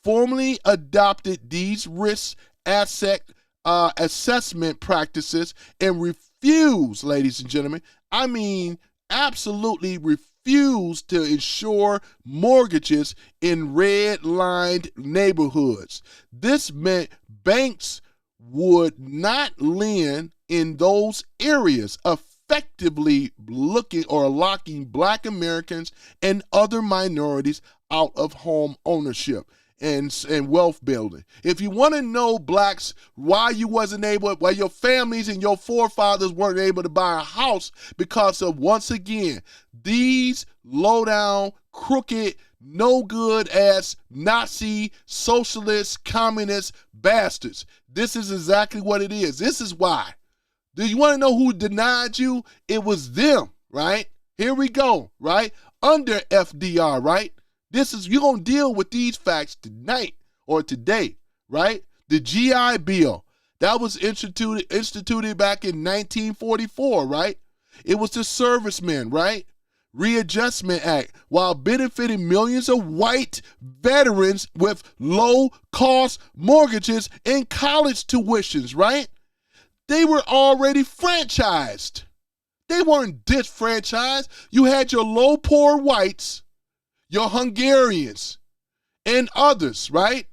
Formally adopted these risk asset assessment practices and refused, ladies and gentlemen, I mean absolutely refused to insure mortgages in red-lined neighborhoods. This meant banks would not lend in those areas, effectively locking Black Americans and other minorities out of home ownership and wealth building. If you want to know, blacks, why your families and your forefathers weren't able to buy a house, because of, once again, these low-down, crooked, no good ass Nazi, socialist, communist bastards. This is exactly what it is. This is why. Do you want to know who denied you? It was them, right? Here we go, right? Under FDR, right? You're going to deal with these facts tonight or today, right? The GI Bill, that was instituted back in 1944, right? It was the Servicemen, right? Readjustment Act, while benefiting millions of white veterans with low-cost mortgages and college tuitions, right? They were already franchised. They weren't disfranchised. You had your low-poor whites, your Hungarians, and others, right,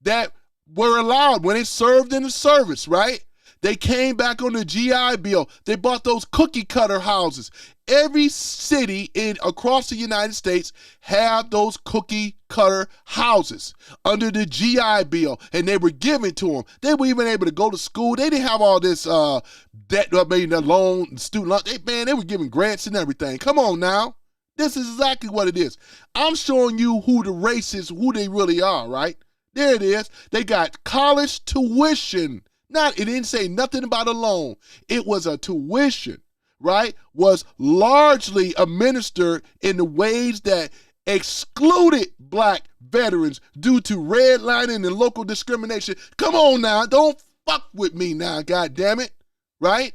that were allowed when they served in the service, right? They came back on the GI Bill. They bought those cookie cutter houses. Every city across the United States have those cookie cutter houses under the GI Bill, and they were given to them. They were even able to go to school. They didn't have all this debt, the loan, student loan. They were giving grants and everything. Come on now. This is exactly what it is. I'm showing you who the racists, who they really are, right? There it is. They got college tuition. It didn't say nothing about a loan. It was a tuition, right? Was largely administered in the ways that excluded Black veterans due to redlining and local discrimination. Come on now, don't fuck with me now, God damn it, right?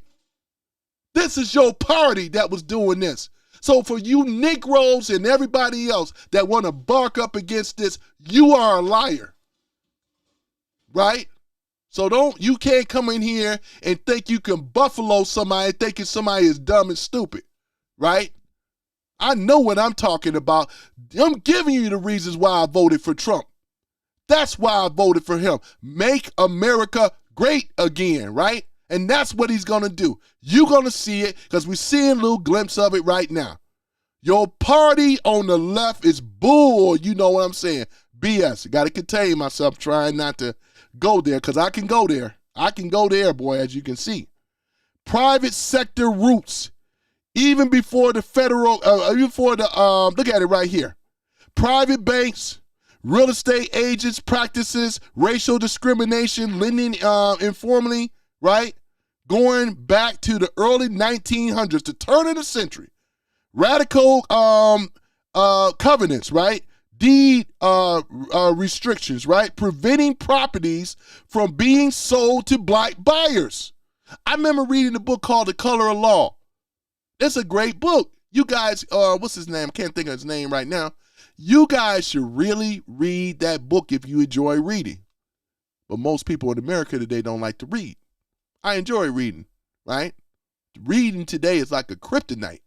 This is your party that was doing this. So for you Negroes and everybody else that want to bark up against this, you are a liar, right? So you can't come in here and think you can buffalo somebody thinking somebody is dumb and stupid, right? I know what I'm talking about. I'm giving you the reasons why I voted for Trump. That's why I voted for him. Make America great again, right? And that's what he's going to do. You're going to see it because we're seeing a little glimpse of it right now. Your party on the left is bull, you know what I'm saying? BS. Got to contain myself, trying not to go there, because I can go there. I can go there, boy, as you can see. Private sector roots, even before the federal, look at it right here. Private banks, real estate agents, practices, racial discrimination, lending informally, right? Going back to the early 1900s, the turn of the century. Radical covenants, right? Deed restrictions, right? Preventing properties from being sold to Black buyers. I remember reading a book called The Color of Law. It's a great book. You guys, what's his name? I can't think of his name right now. You guys should really read that book if you enjoy reading. But most people in America today don't like to read. I enjoy reading, right? Reading today is like a kryptonite.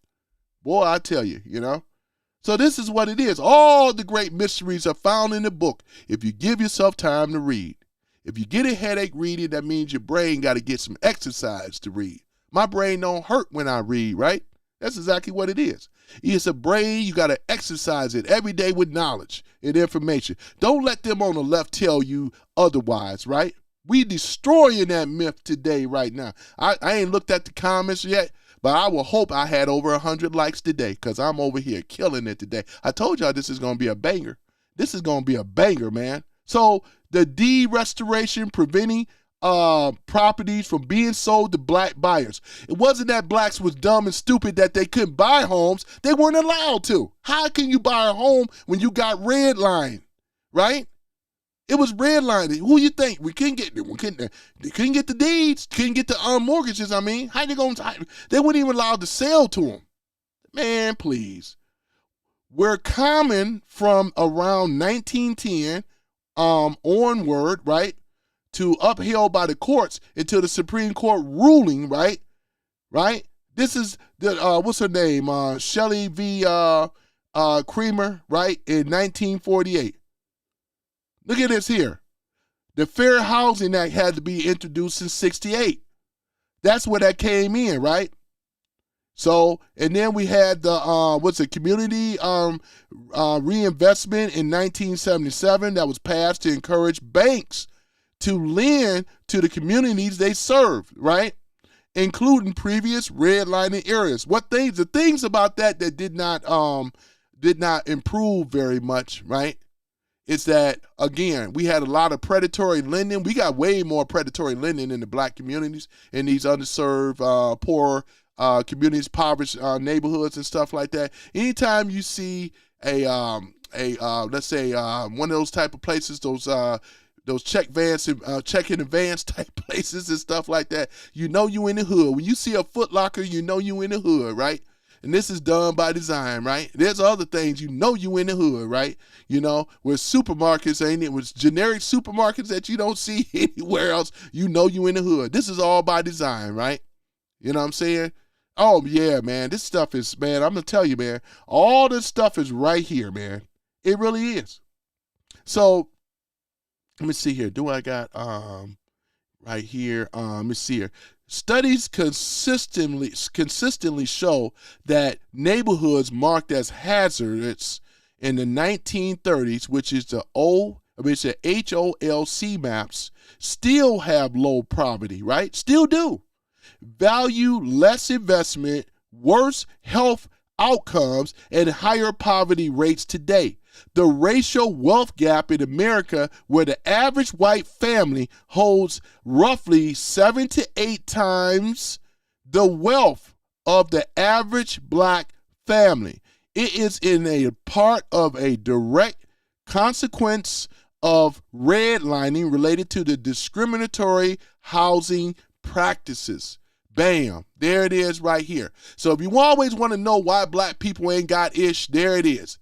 Boy, I tell you, you know. So this is what it is. All the great mysteries are found in the book if you give yourself time to read. If you get a headache reading, that means your brain got to get some exercise to read. My brain don't hurt when I read, right? That's exactly what it is. It's a brain, you got to exercise it every day with knowledge and information. Don't let them on the left tell you otherwise, right? We destroying that myth today right now. I ain't looked at the comments yet, but I will hope I had over 100 likes today because I'm over here killing it today. I told y'all this is going to be a banger. This is going to be a banger, man. So the de-restoration preventing properties from being sold to black buyers. It wasn't that blacks was dumb and stupid that they couldn't buy homes. They weren't allowed to. How can you buy a home when you got redlined, right? It was redlining. Who you think? They couldn't get the deeds, couldn't get the mortgages. I mean, how they going to, they weren't even allowed to sell to them. Man, please. We're common from around 1910 onward, right, to upheld by the courts until the Supreme Court ruling, right? This is the what's her name? Shelley v. Creamer, right, in 1948. Look at this here. The Fair Housing Act had to be introduced in 68. That's where that came in, right? So, and then we had the community reinvestment in 1977 that was passed to encourage banks to lend to the communities they serve, right? Including previous redlining areas. The things about that did not improve very much, right? It's that, again, we had a lot of predatory lending. We got way more predatory lending in the black communities, in these underserved, poor communities, impoverished neighborhoods and stuff like that. Anytime you see let's say one of those type of places, those check in advance type places and stuff like that, you know you in the hood. When you see a Foot Locker, you know you in the hood, right? And this is done by design, right? There's other things, you know you in the hood, right? You know, with supermarkets, with generic supermarkets that you don't see anywhere else, you know you in the hood. This is all by design, right? You know what I'm saying? Oh, yeah, man. This stuff is, man, I'm going to tell you, man, all this stuff is right here, man. It really is. So, let me see here. Do I got, right here, let me see here. Studies consistently show that neighborhoods marked as hazardous in the 1930s, which is the HOLC maps, still have low poverty, right? Still do. Value less investment, worse health outcomes, and higher poverty rates today. The racial wealth gap in America, where the average white family holds roughly 7 to 8 times the wealth of the average black family. It is in a part of a direct consequence of redlining related to the discriminatory housing practices. Bam, there it is right here. So if you always want to know why black people ain't got ish, there it is.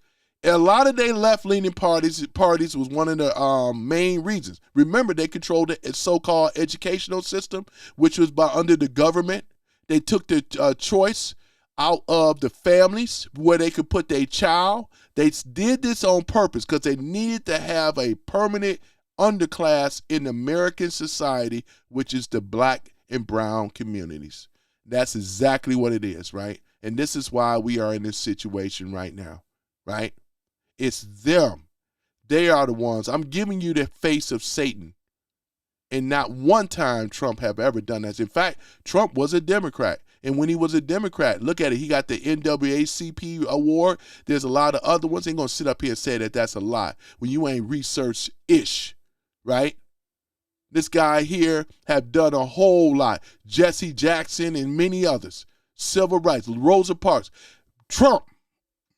A lot of their left-leaning parties was one of the main reasons. Remember, they controlled the so-called educational system, which was under the government. They took the choice out of the families where they could put their child. They did this on purpose because they needed to have a permanent underclass in American society, which is the black and brown communities. That's exactly what it is, right? And this is why we are in this situation right now, right? It's them. They are the ones. I'm giving you the face of Satan. And not one time Trump have ever done that. In fact, Trump was a Democrat. And when he was a Democrat, look at it. He got the NAACP award. There's a lot of other ones. Ain't going to sit up here and say that that's a lie when you ain't research-ish, right? This guy here have done a whole lot. Jesse Jackson and many others. Civil rights, Rosa Parks. Trump,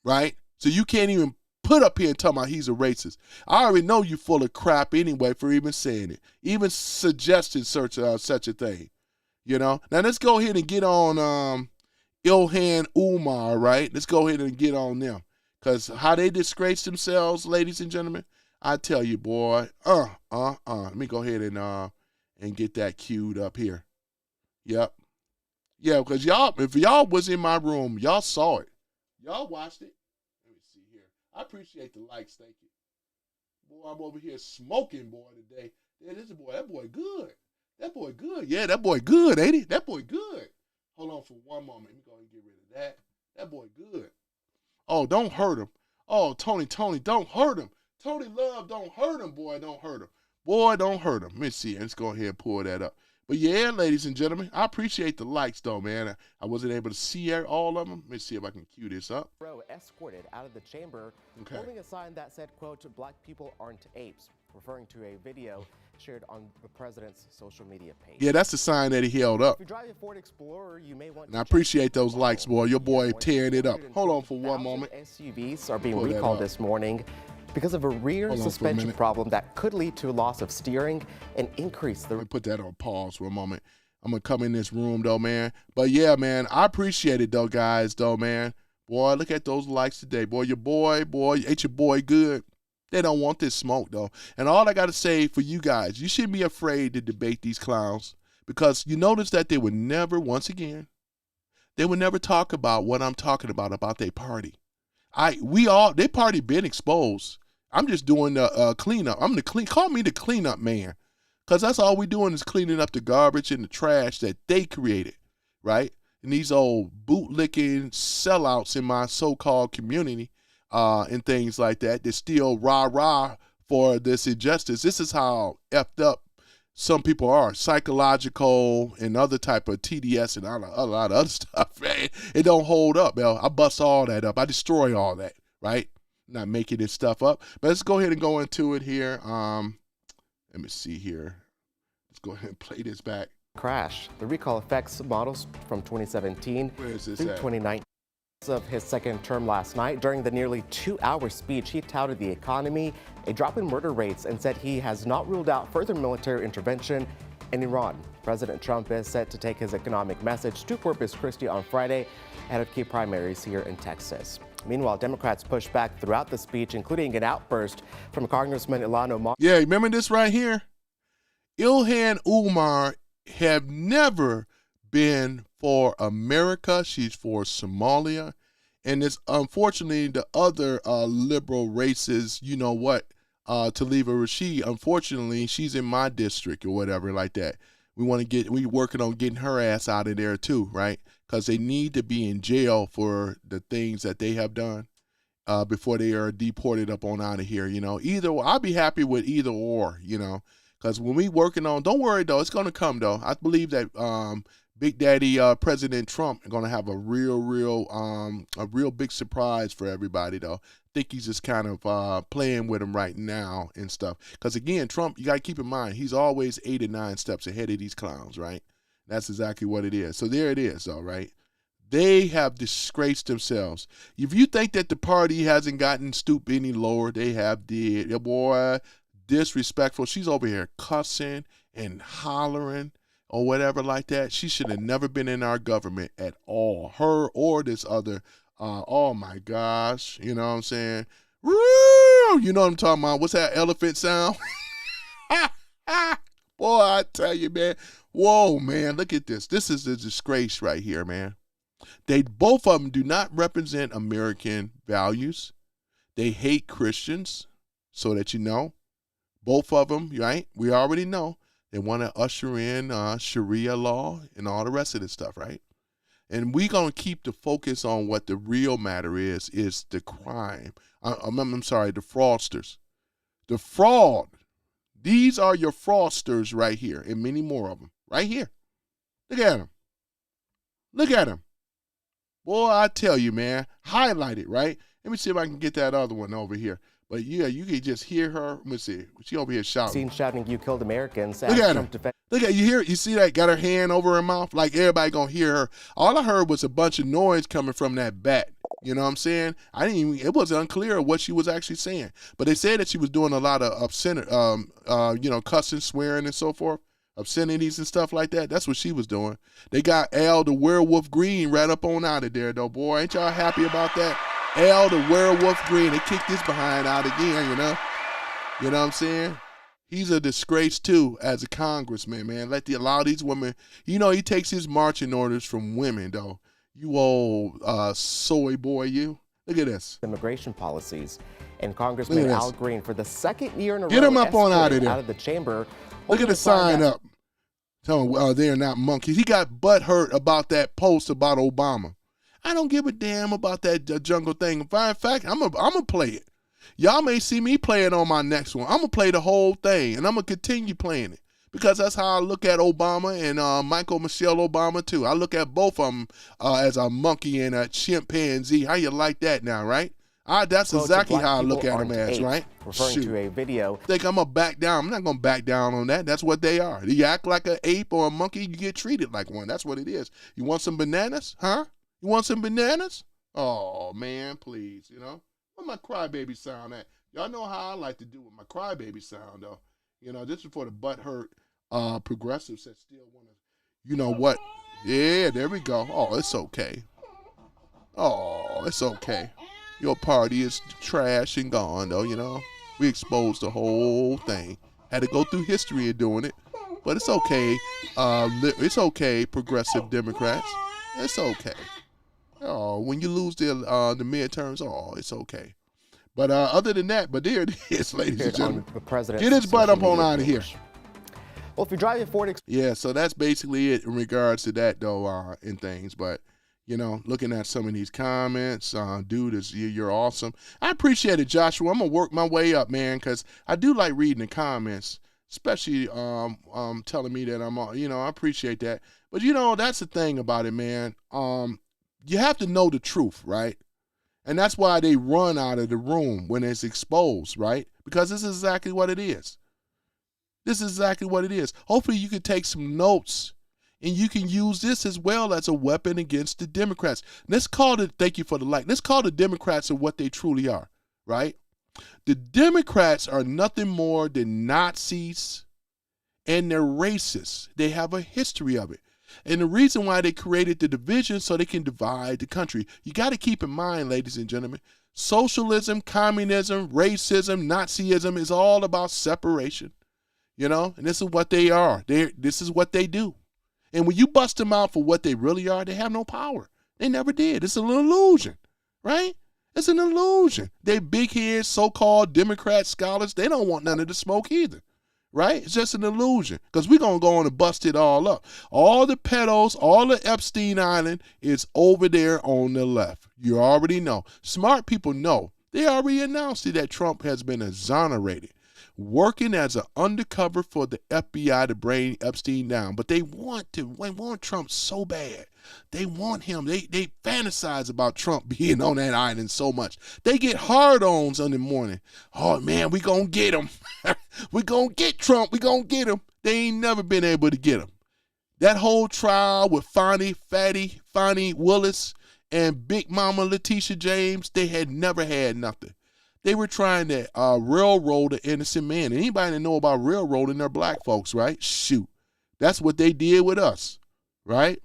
right? So you can't even put up here and tell me he's a racist. I already know you full of crap anyway for even saying it, even suggesting such a thing, you know. Now let's go ahead and get on Ilhan Umar, right? Let's go ahead and get on them, because how they disgrace themselves, ladies and gentlemen, I tell you, boy. Let me go ahead and get that queued up here. Yep. Yeah, because if y'all was in my room, y'all saw it. Y'all watched it. I appreciate the likes, thank you. Boy, I'm over here smoking, boy, today. Yeah, that boy good. That boy good. Yeah, that boy good, ain't he? That boy good. Hold on for one moment. Let me go ahead and get rid of that. That boy good. Oh, don't hurt him. Oh, Tony, don't hurt him. Tony Love, don't hurt him, boy, don't hurt him. Boy, don't hurt him. Let me see. Let's go ahead and pull that up. But yeah, ladies and gentlemen, I appreciate the likes, though, man. I wasn't able to see all of them. Let me see if I can cue this up. Escorted out of the chamber, holding a sign that said, quote, "Black people aren't apes," referring to a video shared on the president's social media page. Yeah, that's the sign that he held up. If you drive a Ford Explorer, you may want and I appreciate those likes, boy. Your boy tearing it up. Hold on for one moment. SUVs are being recalled this morning because of a rear suspension problem that could lead to a loss of steering and increase the... Let me put that on pause for a moment. I'm going to come in this room, though, man. But, yeah, man, I appreciate it, though, guys, though, man. Boy, look at those likes today. Boy, ain't your boy good? They don't want this smoke, though. And all I got to say for you guys, you shouldn't be afraid to debate these clowns because you notice that they would never, once again, they would never talk about what I'm talking about their party. Their party been exposed. I'm just doing the cleanup. Call me the cleanup man, because that's all we doing is cleaning up the garbage and the trash that they created, right? And these old bootlicking sellouts in my so-called community and things like that still rah-rah for this injustice. This is how effed up some people are, psychological and other type of TDS and a lot of other stuff, man. It don't hold up, man. I bust all that up. I destroy all that, right? Not making this stuff up. But let's go ahead and go into it here. Let me see here. Let's go ahead and play this back. Crash. The recall affects models from 2017 through 2019. Of his second term last night, during the nearly 2-hour speech, he touted the economy, a drop in murder rates, and said he has not ruled out further military intervention in Iran. President Trump is set to take his economic message to Corpus Christi on Friday ahead of key primaries here in Texas. Meanwhile, Democrats pushed back throughout the speech, including an outburst from Congressman Ilhan Omar. Yeah, remember this right here? Ilhan Omar have never been for America. She's for Somalia. And it's unfortunately the other liberal races, you know what, Taliba Rashid, unfortunately, she's in my district or whatever like that. We working on getting her ass out of there too, right? Because they need to be in jail for the things that they have done before they are deported up on out of here, you know. I'll be happy with either or, you know, because when we working on, don't worry though, it's going to come though. I believe that Big Daddy President Trump is going to have a real big surprise for everybody though. I think he's just kind of playing with them right now and stuff. Because again, Trump, you got to keep in mind, he's always 8 or 9 steps ahead of these clowns, right? That's exactly what it is. So there it is, though, right? They have disgraced themselves. If you think that the party hasn't gotten stooped any lower, they have did. Your boy, disrespectful. She's over here cussing and hollering or whatever like that. She should have never been in our government at all. Her or this other, oh my gosh, you know what I'm saying? Woo! You know what I'm talking about? What's that elephant sound? Boy, I tell you, man. Whoa, man, look at this. This is a disgrace right here, man. Both of them do not represent American values. They hate Christians, so that you know. Both of them, right? We already know. They want to usher in Sharia law and all the rest of this stuff, right? And we're going to keep the focus on what the real matter is the crime. I'm sorry, the fraudsters. The fraud. These are your fraudsters right here, and many more of them. Right here. Look at him. Look at him. Boy, I tell you, man. Highlight it, right? Let me see if I can get that other one over here. But yeah, you can just hear her. Let me see. She over here shouting. Seen shouting, "You killed Americans." Look at her. Look at you see that? Got her hand over her mouth. Like everybody gonna hear her. All I heard was a bunch of noise coming from that bat. You know what I'm saying? It was unclear what she was actually saying. But they said that she was doing a lot of obscenity, cussing, swearing, and so forth. Obscenities and stuff like that. That's what she was doing. They got Al the Werewolf Green right up on out of there, though, boy. Ain't y'all happy about that? Al the Werewolf Green. They kicked this behind out again, you know? You know what I'm saying? He's a disgrace, too, as a congressman, man. Allow these women. You know, he takes his marching orders from women, though. You old soy boy, you. Look at this. Immigration policies. And Congressman Al Green, for the second year in a row, get him up on out of there. Out of the chamber. Look at the sign up. Tell them they're not monkeys. He got butthurt about that post about Obama. I don't give a damn about that jungle thing. In fact, I'm gonna play it. Y'all may see me play it on my next one. I'm gonna play the whole thing, and I'm gonna continue playing it because that's how I look at Obama and Michelle Obama too. I look at both of them as a monkey and a chimpanzee. How you like that now, right? That's exactly how I look at them as, right? Referring to a video. Think I'm going to back down. I'm not going to back down on that. That's what they are. You act like an ape or a monkey, you get treated like one. That's what it is. You want some bananas? Huh? You want some bananas? Oh, man, please, you know. Where my crybaby sound at? Y'all know how I like to do with my crybaby sound, though. You know, this is for the butthurt progressives that still want to, you know what? Yeah, there we go. Oh, it's okay. Oh, it's okay. Your party is trash and gone, though, you know. We exposed the whole thing. Had to go through history of doing it. But it's okay. It's okay, progressive Democrats. It's okay. Oh, when you lose the midterms, it's okay. But other than that, but there it is, ladies and gentlemen. Get his butt up on out of here. Well, if you're driving Ford... Yeah, so that's basically it in regards to that, though, and things. But, you know, looking at some of these comments, dude, you're awesome. I appreciate it, Joshua. I'm going to work my way up, man, because I do like reading the comments, especially telling me that I appreciate that. But, you know, that's the thing about it, man. You have to know the truth, right? And that's why they run out of the room when it's exposed, right? Because this is exactly what it is. This is exactly what it is. Hopefully you can take some notes and you can use this as well as a weapon against the Democrats. Let's call it, thank you for the like, let's call the Democrats of what they truly are, right? The Democrats are nothing more than Nazis and they're racist. They have a history of it. And the reason why they created the division so they can divide the country. You got to keep in mind, ladies and gentlemen, socialism, communism, racism, Nazism is all about separation. You know, and this is what they are. This is what they do. And when you bust them out for what they really are, they have no power. They never did. It's an illusion, right? It's an illusion. They big heads, so-called Democrat scholars, they don't want none of the smoke either, right? It's just an illusion because we're going to go on and bust it all up. All the pedos, all the Epstein Island is over there on the left. You already know. Smart people know. They already announced it that Trump has been exonerated, working as an undercover for the FBI to bring Epstein down. But they want Trump so bad. They want him. They fantasize about Trump being on that island so much. They get hard-ons in the morning. Oh, man, we going to get him. We going to get Trump. We going to get him. They ain't never been able to get him. That whole trial with Fani Willis and Big Mama Letitia James, they had never had nothing. They were trying to railroad an innocent man. And anybody that know about railroading, they're black folks, right? Shoot. That's what they did with us, right?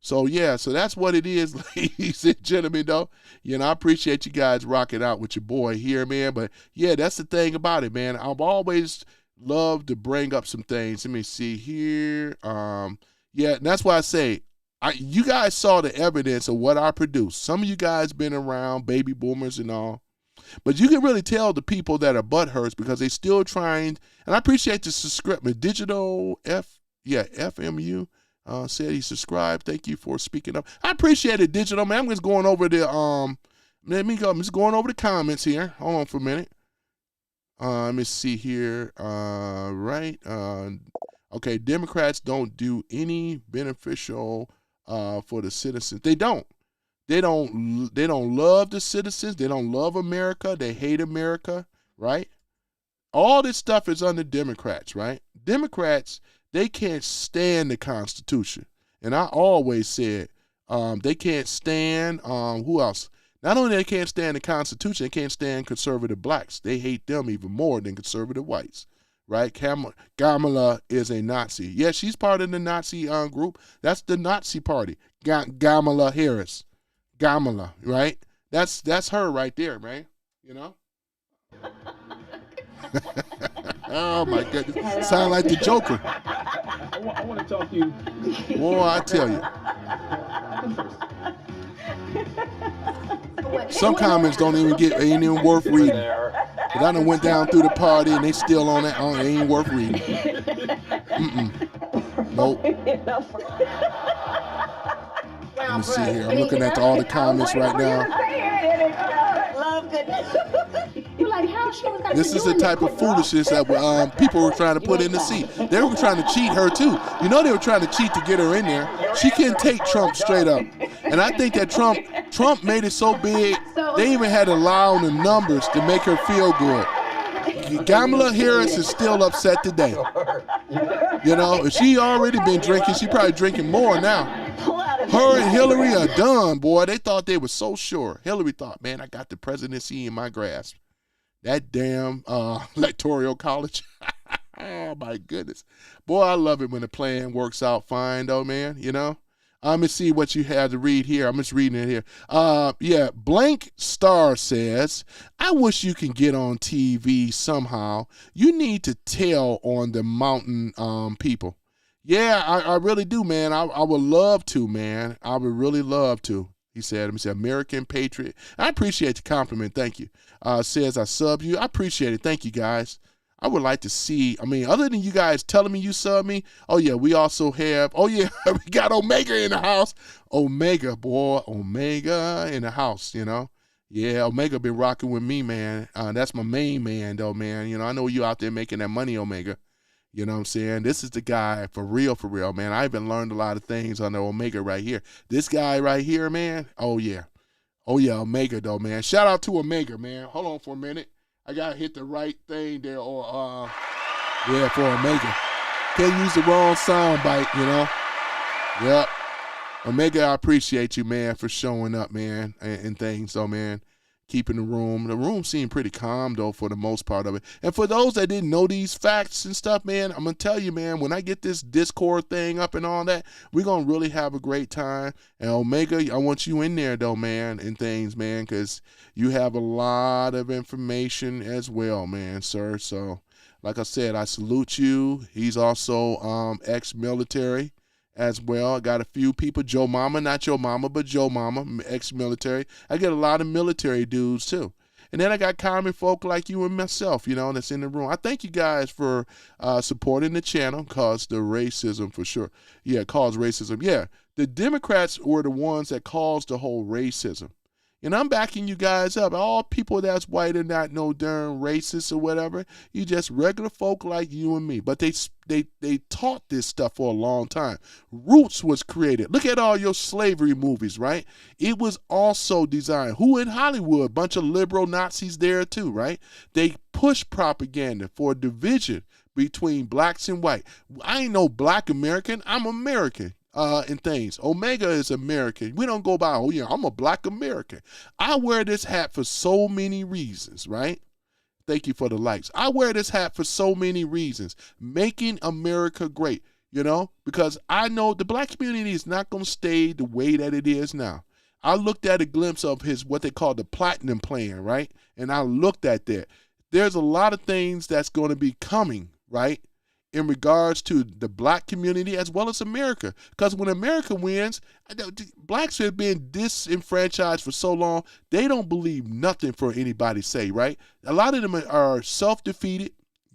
So, yeah, so that's what it is, ladies and gentlemen, though. You know, I appreciate you guys rocking out with your boy here, man. But, yeah, that's the thing about it, man. I've always loved to bring up some things. Let me see here. Yeah, and that's why I say, you guys saw the evidence of what I produced. Some of you guys been around, baby boomers and all. But you can really tell the people that are butthurts because they still trying, and I appreciate the subscription. Digital FMU said he subscribed. Thank you for speaking up. I appreciate it, Digital, man. I'm just going over the I'm just going over the comments here. Hold on for a minute. Let me see here. Right. Okay, Democrats don't do any beneficial for the citizens. They don't. They don't love the citizens. They don't love America. They hate America, right? All this stuff is under Democrats, right? Democrats, they can't stand the Constitution. And I always said they can't stand, who else? Not only they can't stand the Constitution, they can't stand conservative blacks. They hate them even more than conservative whites, right? Kamala is a Nazi. Yeah, she's part of the Nazi group. That's the Nazi party. Kamala Harris. Kamala, right? That's her right there, man. You know? Oh my goodness. Sound like the Joker. I want to talk to you. Boy, I tell you. Some comments ain't even worth reading. But I done went down through the party and they still on that. Oh, it ain't worth reading. Nope. Let me see here. I'm looking at all the comments right now. Love goodness. You're like, how This is the type of foolishness that people were trying to put in the seat. They were trying to cheat her too. You know they were trying to cheat to get her in there. She couldn't take Trump straight up. And I think that Trump made it so big, they even had to lie on the numbers to make her feel good. Kamala Harris is still upset today. You know, if she already been drinking, she probably drinking more now. Her and Hillary are done, boy. They thought they were so sure. Hillary thought, man, I got the presidency in my grasp. That damn electoral college. Oh, my goodness. Boy, I love it when the plan works out fine, though, man, you know. Let me see what you have to read here. I'm just reading it here. Yeah, Blank Star says, I wish you can get on TV somehow. You need to tell on the mountain people. Yeah, I really do, man. I would love to, man. I would really love to. He said, let me say, American Patriot. I appreciate the compliment. Thank you. Says, I sub you. I appreciate it. Thank you, guys. I would like to see, I mean, other than you guys telling me you sub me, oh, yeah, we also have, oh, yeah, we got Omega in the house. Omega, boy, Omega in the house, you know. Yeah, Omega been rocking with me, man. That's my main man, though, man. You know, I know you out there making that money, Omega. You know what I'm saying? This is the guy for real, man. I even learned a lot of things on the Omega right here. This guy right here, man, oh, yeah. Oh, yeah, Omega, though, man. Shout out to Omega, man. Hold on for a minute. I got to hit the right thing there, or, yeah, for Omega. Can't use the wrong sound bite, you know? Yep. Omega, I appreciate you, man, for showing up, man, and things, though, man. Keeping the room seemed pretty calm, though, for the most part of it. And for those that didn't know these facts and stuff, man, I'm going to tell you, man, when I get this Discord thing up and all that, we're going to really have a great time. And Omega, I want you in there, though, man, and things, man, because you have a lot of information as well, man, sir. So, like I said, I salute you. He's also ex-military as well. I got a few people, Joe Mama, not your mama, but Joe Mama, ex-military. I get a lot of military dudes too. And then I got common folk like you and myself, you know, that's in the room. I thank you guys for supporting the channel, cause the racism for sure. Yeah, cause racism. Yeah, the Democrats were the ones that caused the whole racism. And I'm backing you guys up. All people that's white are not no darn racist or whatever. You just regular folk like you and me. But they taught this stuff for a long time. Roots was created. Look at all your slavery movies, right? It was also designed. Who in Hollywood? A bunch of liberal Nazis there too, right? They push propaganda for a division between blacks and white. I ain't no black American. I'm American. And things. Omega is American. We don't go by, oh yeah, I'm a black American. I wear this hat for so many reasons, right? Thank you for the likes. I wear this hat for so many reasons. Making America great, you know, because I know the black community is not going to stay the way that it is now. I looked at a glimpse of his, what they call the platinum plan, right? And I looked at that. There's a lot of things that's going to be coming, right? In regards to the black community as well as America. Because when America wins, blacks have been disenfranchised for so long, they don't believe nothing for anybody say, right? A lot of them are self-defeated,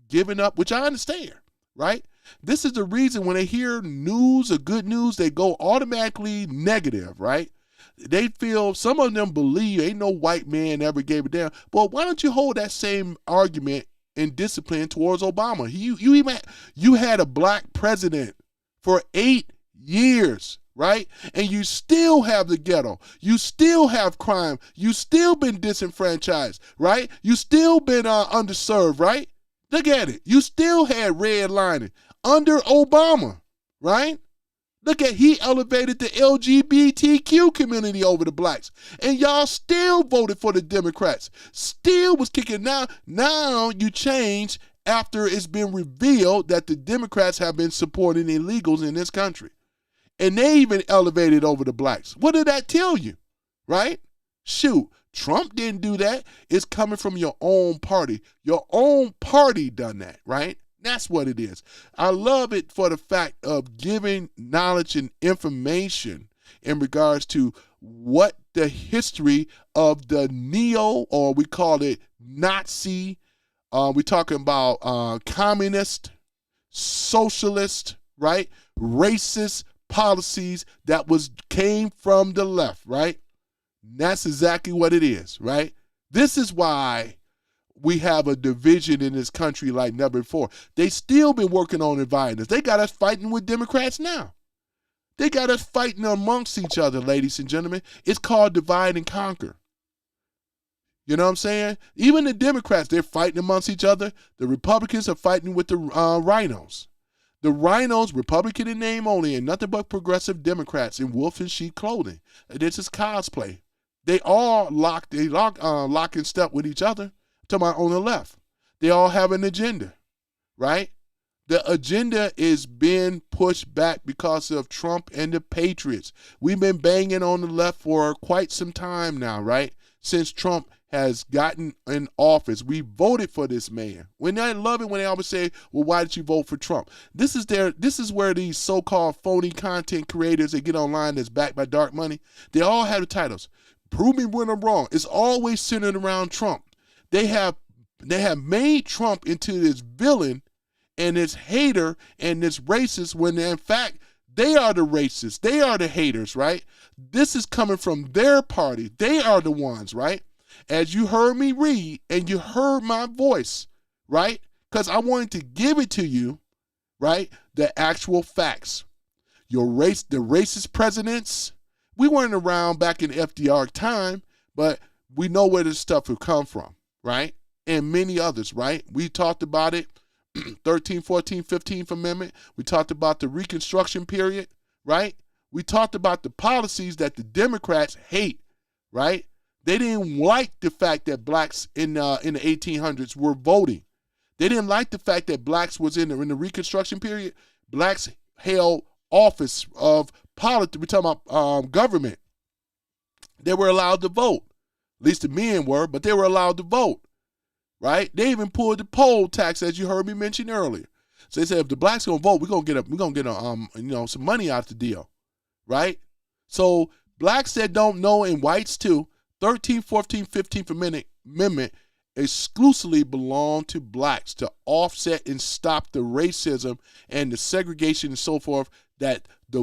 giving up, which I understand, right? This is the reason when they hear news or good news, they go automatically negative, right? They feel, some of them believe ain't no white man ever gave it down. But why don't you hold that same argument and discipline towards Obama? You had a black president for 8 years, right? And you still have the ghetto. You still have crime. You still been disenfranchised, right? You still been underserved, right? Look at it. You still had redlining under Obama, right? Look at, he elevated the LGBTQ community over the blacks. And y'all still voted for the Democrats. Still was kicking. Now you change after it's been revealed that the Democrats have been supporting illegals in this country. And they even elevated over the blacks. What did that tell you, right? Shoot, Trump didn't do that. It's coming from your own party. Your own party done that, right? That's what it is. I love it for the fact of giving knowledge and information in regards to what the history of the neo, or we call it Nazi, we're talking about communist, socialist, right? Racist policies that came from the left, right? And that's exactly what it is, right? This is why we have a division in this country like never before. They still been working on dividing us. They got us fighting with Democrats now. They got us fighting amongst each other, ladies and gentlemen. It's called divide and conquer. You know what I'm saying? Even the Democrats, they're fighting amongst each other. The Republicans are fighting with the rhinos. The rhinos, Republican in name only, and nothing but progressive Democrats in wolf and sheep clothing. This is cosplay. They all lock in step with each other. To my on the left, they all have an agenda, right? The agenda is being pushed back because of Trump and the Patriots. We've been banging on the left for quite some time now, right? Since Trump has gotten in office, we voted for this man. When I love it when they always say, well, why did you vote for Trump? This is where these so-called phony content creators that get online that's backed by dark money, they all have the titles. Prove me when I'm wrong. It's always centered around Trump. They have made Trump into this villain and this hater and this racist when in fact they are the racists. They are the haters, right? This is coming from their party. They are the ones, right? As you heard me read and you heard my voice, right? Because I wanted to give it to you, right? The actual facts. The racist presidents, we weren't around back in FDR time, but we know where this stuff would come from, right? And many others, right? We talked about it, 13th, 14th, 15th Amendment. We talked about the Reconstruction period, right? We talked about the policies that the Democrats hate, right? They didn't like the fact that blacks in the 1800s were voting. They didn't like the fact that blacks was in the Reconstruction period. Blacks held office of politics. We're talking about government. They were allowed to vote. At least the men were, but they were allowed to vote, right? They even pulled the poll tax, as you heard me mention earlier. So they said if the blacks gonna vote, we're gonna get some money out the deal, right? So blacks that don't know and whites too, 13th, 14th, 15th Amendment exclusively belong to blacks to offset and stop the racism and the segregation and so forth that the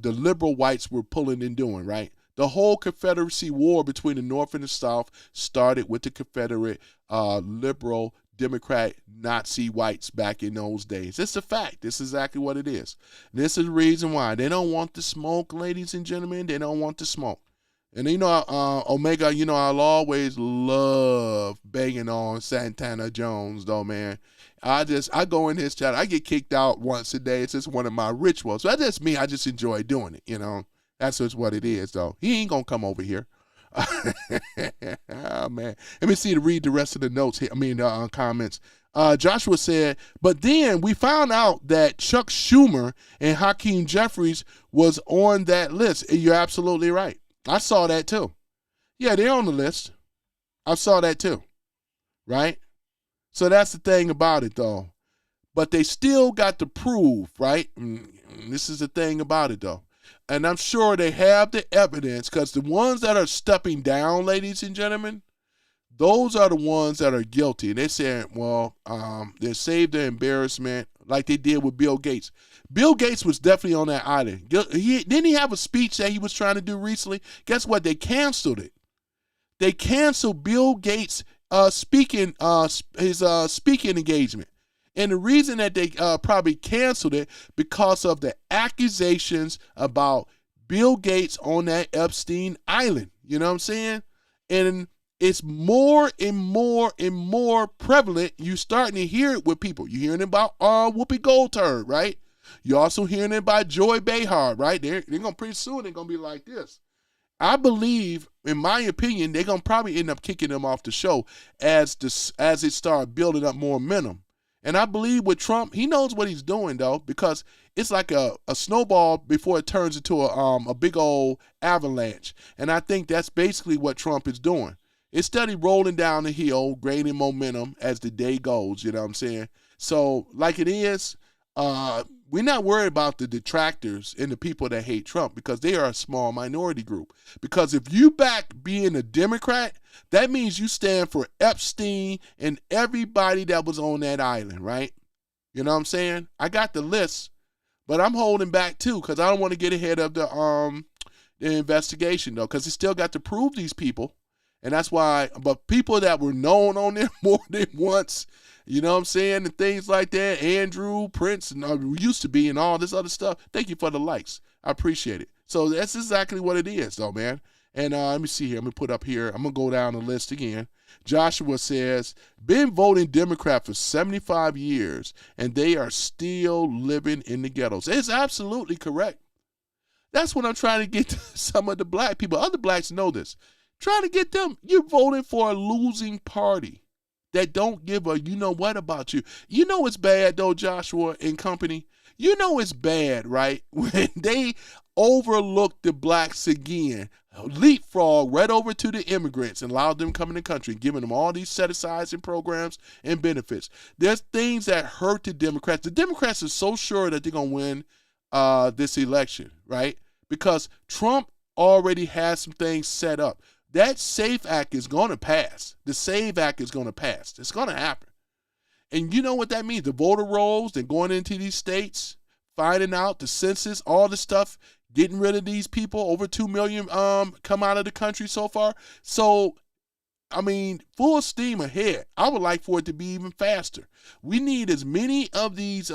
liberal whites were pulling and doing, right? The whole Confederacy war between the North and the South started with the Confederate liberal Democrat Nazi whites back in those days. It's a fact. This is exactly what it is. This is the reason why. They don't want the smoke, ladies and gentlemen. They don't want the smoke. And Omega, I'll always love banging on Santana Jones, though, man. I go in his chat. I get kicked out once a day. It's just one of my rituals. So that's just me. I just enjoy doing it, That's just what it is, though. He ain't going to come over here. Oh, man. Let me read the rest of the notes here. Comments. Joshua said, but then we found out that Chuck Schumer and Hakeem Jeffries was on that list. And you're absolutely right. I saw that too. Yeah, they're on the list. I saw that too. Right? So that's the thing about it, though. But they still got to prove, right? This is the thing about it, though. And I'm sure they have the evidence because the ones that are stepping down, ladies and gentlemen, those are the ones that are guilty. And they're saying, well, they saved their embarrassment like they did with Bill Gates. Bill Gates was definitely on that island. Didn't he have a speech that he was trying to do recently? Guess what? They canceled it. They canceled Bill Gates' speaking engagement. And the reason that they probably canceled it because of the accusations about Bill Gates on that Epstein Island. You know what I'm saying? And it's more and more and more prevalent. You're starting to hear it with people. You're hearing about Whoopi Goldberg, right? You're also hearing it by Joy Behar, right? They're gonna pretty soon they're gonna be like this. I believe, in my opinion, they're gonna probably end up kicking them off the show as it starts building up more momentum. And I believe with Trump, he knows what he's doing though, because it's like a snowball before it turns into a big old avalanche. And I think that's basically what Trump is doing. It's steady rolling down the hill, gaining momentum as the day goes. You know what I'm saying? So like it is. We're not worried about the detractors and the people that hate Trump because they are a small minority group. Because if you back being a Democrat, that means you stand for Epstein and everybody that was on that island, right? You know what I'm saying? I got the list, but I'm holding back too because I don't want to get ahead of the investigation though, because it still got to prove these people. And that's why, but people that were known on there more than once, you know what I'm saying, and things like that, Andrew, Prince, and used to be, and all this other stuff, thank you for the likes. I appreciate it. So that's exactly what it is, though, man. And let me see here. I'm going to put up here. I'm going to go down the list again. Joshua says, been voting Democrat for 75 years, and they are still living in the ghettos. It's absolutely correct. That's what I'm trying to get to some of the black people. Other blacks know this. Trying to get them, you're voting for a losing party that don't give a you know what about you. You know it's bad, though, Joshua and company. You know it's bad, right? When they overlook the blacks again, leapfrog right over to the immigrants and allow them to come in the country, giving them all these set-asides and programs and benefits. There's things that hurt the Democrats. The Democrats are so sure that they're going to win this election, right? Because Trump already has some things set up. That SAFE Act is going to pass. The SAVE Act is going to pass. It's going to happen. And you know what that means? The voter rolls, then going into these states, finding out the census, all the stuff, getting rid of these people. Over 2 million come out of the country so far. So, I mean, full steam ahead. I would like for it to be even faster. We need as many of these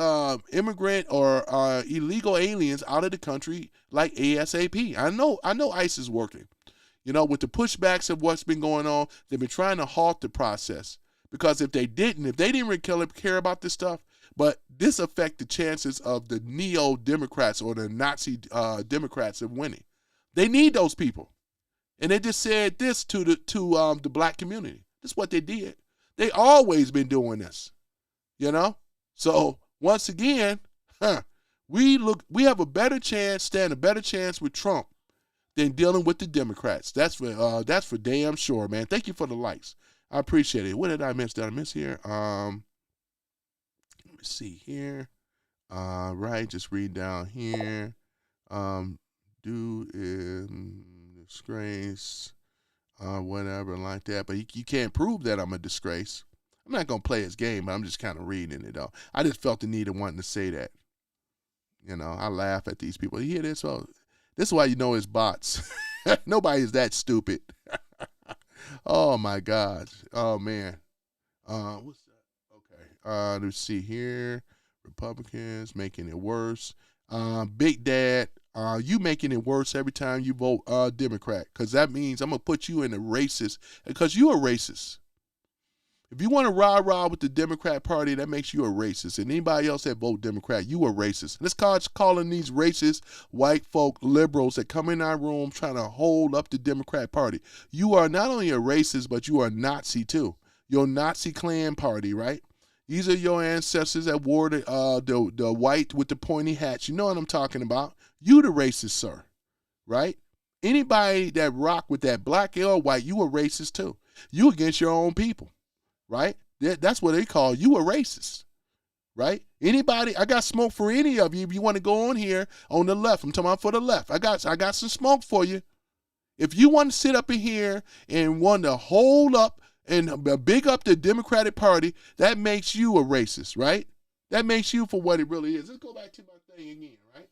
immigrant or illegal aliens out of the country like ASAP. I know ICE is working. You know, with the pushbacks of what's been going on, they've been trying to halt the process. Because if they didn't really care about this stuff, but this affect the chances of the neo-Democrats or the Nazi Democrats of winning. They need those people. And they just said this to the black community. This is what they did. They always been doing this, you know? So once again, we have a better chance, stand a better chance with Trump than dealing with the Democrats. That's for damn sure, man. Thank you for the likes. I appreciate it. What did I miss? Did I miss here? Let me see here. Right, just read down here. Dude in disgrace, whatever like that. But you can't prove that I'm a disgrace. I'm not gonna play his game, but I'm just kind of reading it though. I just felt the need of wanting to say that. You know, I laugh at these people. You hear this? Well, this is why you know it's bots. Nobody is that stupid. Oh my God. Oh man. What's that? Okay. Let's see here. Republicans making it worse. Big Dad, you making it worse every time you vote Democrat, because that means I'm gonna put you in a racist, because you're a racist. If you want to rah-rah with the Democrat Party, that makes you a racist. And anybody else that vote Democrat, you a racist. And it's calling these racist white folk liberals that come in our room trying to hold up the Democrat Party. You are not only a racist, but you are a Nazi too. Your Nazi Klan party, right? These are your ancestors that wore the white with the pointy hats. You know what I'm talking about. You the racist, sir, right? Anybody that rock with that black or white, you a racist too. You against your own people. Right? That's what they call you a racist. Right? Anybody, I got smoke for any of you if you want to go on here on the left. I'm talking about for the left. I got some smoke for you. If you want to sit up in here and want to hold up and big up the Democratic Party, that makes you a racist, right? That makes you for what it really is. Let's go back to my thing again, right?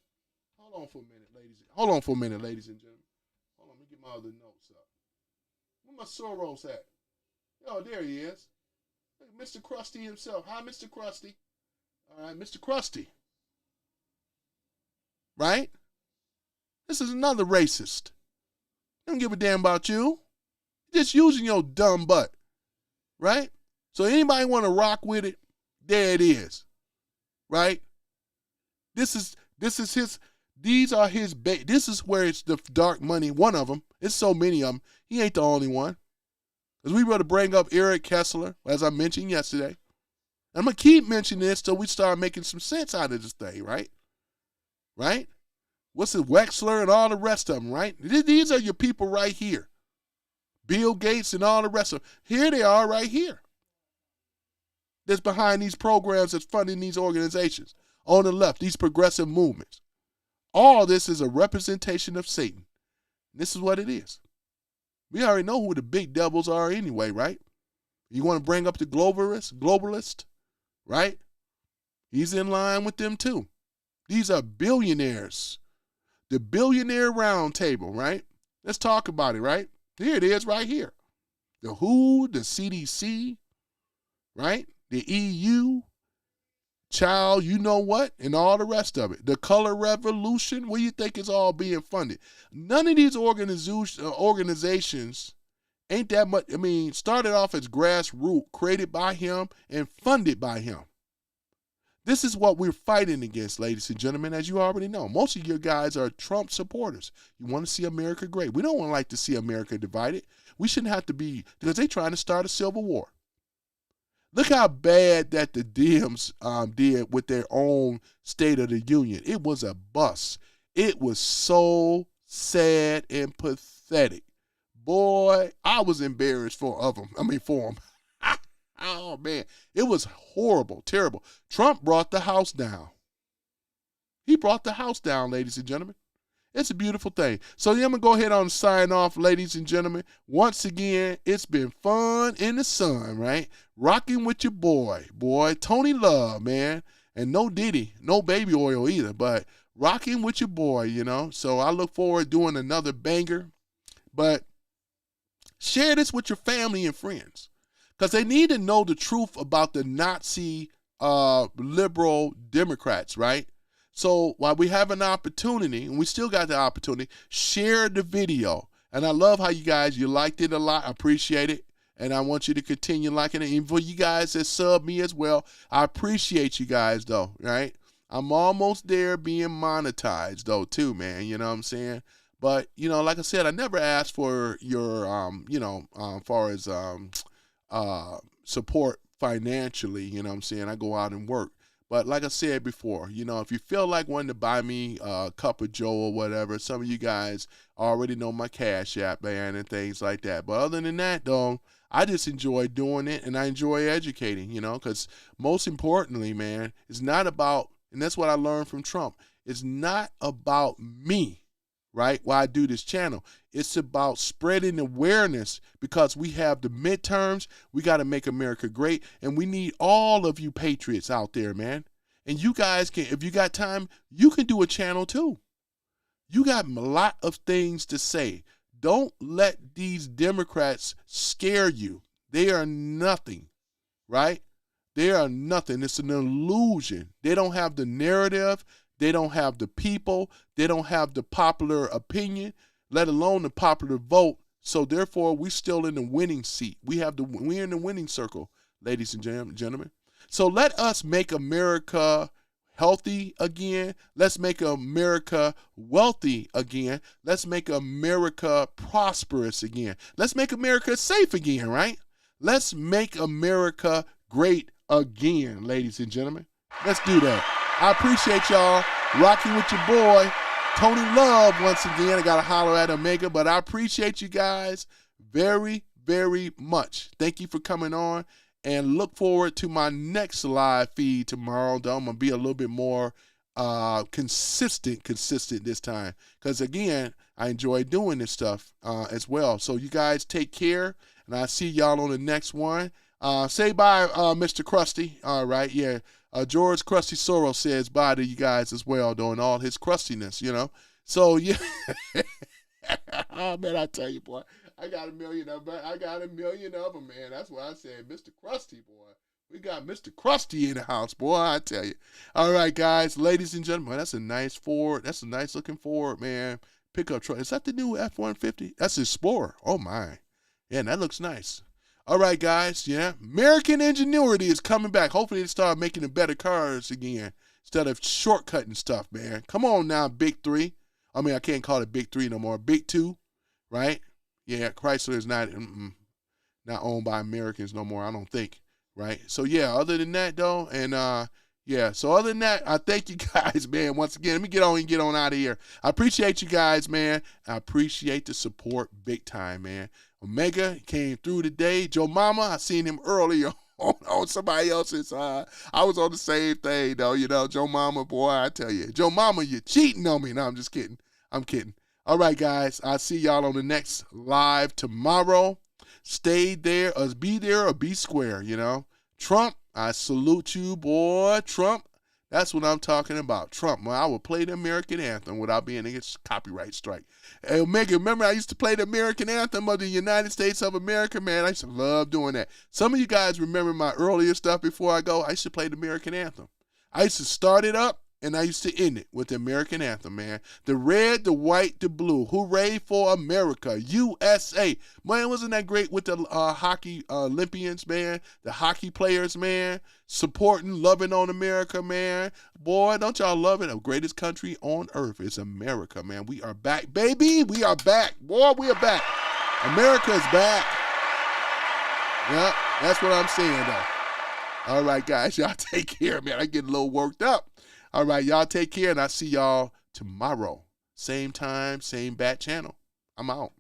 Hold on for a minute, ladies and gentlemen. Hold on, let me get my other notes up. Where my Soros at? Oh, there he is. Mr. Krusty himself. Hi, Mr. Krusty. All right, Mr. Krusty. Right? This is another racist. They don't give a damn about you. Just using your dumb butt. Right? So anybody want to rock with it, there it is. Right? This is his, these are his, this is where it's the dark money, one of them. It's so many of them. He ain't the only one. Because we rather bring up Eric Kessler, as I mentioned yesterday. I'm going to keep mentioning this till we start making some sense out of this thing, right? Right? What's it, Wexler and all the rest of them, right? These are your people right here. Bill Gates and all the rest of them. Here they are right here. That's behind these programs that's funding these organizations. On the left, these progressive movements. All this is a representation of Satan. This is what it is. We already know who the big devils are anyway, right? You want to bring up the globalist, right? He's in line with them too. These are billionaires. The billionaire round table, right? Let's talk about it, right? Here it is right here. The WHO, the CDC, right? The EU, child, you know what? And all the rest of it. The color revolution, where you think it's all being funded? None of these organizations ain't that much. I mean, started off as grassroots, created by him and funded by him. This is what we're fighting against, ladies and gentlemen, as you already know. Most of your guys are Trump supporters. You want to see America great. We don't want to like to see America divided. We shouldn't have to be, because they're trying to start a civil war. Look how bad that the Dems did with their own State of the Union. It was a bust. It was so sad and pathetic. Boy, I was embarrassed for them. Oh, man. It was horrible, terrible. Trump brought the house down. He brought the house down, ladies and gentlemen. It's a beautiful thing. So yeah, I'm going to go ahead on and sign off, ladies and gentlemen. Once again, it's been fun in the sun, right? Rocking with your boy, Tony Love, man. And no Diddy, no baby oil either, but rocking with your boy, you know. So I look forward to doing another banger. But share this with your family and friends, because they need to know the truth about the Nazi liberal Democrats, right? So while we have an opportunity, and we still got the opportunity, share the video. And I love how you liked it a lot. I appreciate it. And I want you to continue liking it. And for you guys that sub me as well, I appreciate you guys, though, right? I'm almost there being monetized, though, too, man. You know what I'm saying? But, you know, like I said, I never asked for your, far as support financially, you know what I'm saying? I go out and work. But like I said before, you know, if you feel like wanting to buy me a cup of Joe or whatever, some of you guys already know my Cash App, man, and things like that. But other than that, though, I just enjoy doing it, and I enjoy educating, you know, because most importantly, man, it's not about, and that's what I learned from Trump, it's not about me, right, while I do this channel. It's about spreading awareness, because we have the midterms. We got to make America great, and we need all of you patriots out there, man. And you guys can, if you got time, you can do a channel too. You got a lot of things to say. Don't let these Democrats scare you. They are nothing, right? They are nothing. It's an illusion. They don't have the narrative. They don't have the people. They don't have the popular opinion, let alone the popular vote. So therefore, we're still in the winning seat. We're in the winning circle, ladies and gentlemen. So let us make America healthy again. Let's make America wealthy again. Let's make America prosperous again. Let's make America safe again, right? Let's make America great again, ladies and gentlemen. Let's do that. I appreciate y'all rocking with your boy, Tony Love, once again. I got to holler at Omega, but I appreciate you guys very, very much. Thank you for coming on, and look forward to my next live feed tomorrow. Though I'm going to be a little bit more consistent this time, because, again, I enjoy doing this stuff as well. So you guys take care, and I'll see y'all on the next one. Say bye, Mr. Krusty. All right, yeah. George Krusty Soros says bye to you guys as well, doing all his crustiness, you know. So, yeah. Oh, man, I tell you, boy, I got a million of them. Man. That's why I said Mr. Krusty, boy. We got Mr. Krusty in the house, boy, I tell you. All right, guys, ladies and gentlemen, that's a nice Ford. That's a nice looking Ford, man. Pickup truck. Is that the new F-150? That's Explorer. Oh, my. Yeah, that looks nice. All right, guys, yeah. American ingenuity is coming back. Hopefully they start making the better cars again instead of shortcutting stuff, man. Come on now, Big Three. I mean, I can't call it Big Three no more. Big Two, right? Yeah, Chrysler is not owned by Americans no more, I don't think, right? So, yeah, other than that, though, and, yeah, so other than that, I thank you guys, man, once again. Let me get on out of here. I appreciate you guys, man. I appreciate the support big time, man. Omega came through today. Joe Mama, I seen him earlier on somebody else's. I was on the same thing, though, you know. Joe Mama, boy, I tell you. Joe Mama, you're cheating on me. No, I'm just kidding. I'm kidding. All right, guys, I'll see y'all on the next live tomorrow. Stay there or be square, you know. Trump, I salute you, boy. Trump, That's what I'm talking about. Trump. Well, I would play the American anthem without being against copyright strike. Hey, Omega, remember I used to play the American anthem of the United States of America, man? I used to love doing that. Some of you guys remember my earlier stuff before I go. I used to play the American anthem. I used to start it up, and I used to end it with the American anthem, man. The red, the white, the blue. Hooray for America, USA. Man, wasn't that great with the hockey Olympians, man? The hockey players, man. Supporting, loving on America, man. Boy, don't y'all love it? The greatest country on earth is America, man. We are back, baby. We are back. Boy, we are back. America is back. Yeah, that's what I'm saying, though. All right, guys, y'all take care, man. I get a little worked up. All right, y'all take care, and I'll see y'all tomorrow. Same time, same bat channel. I'm out.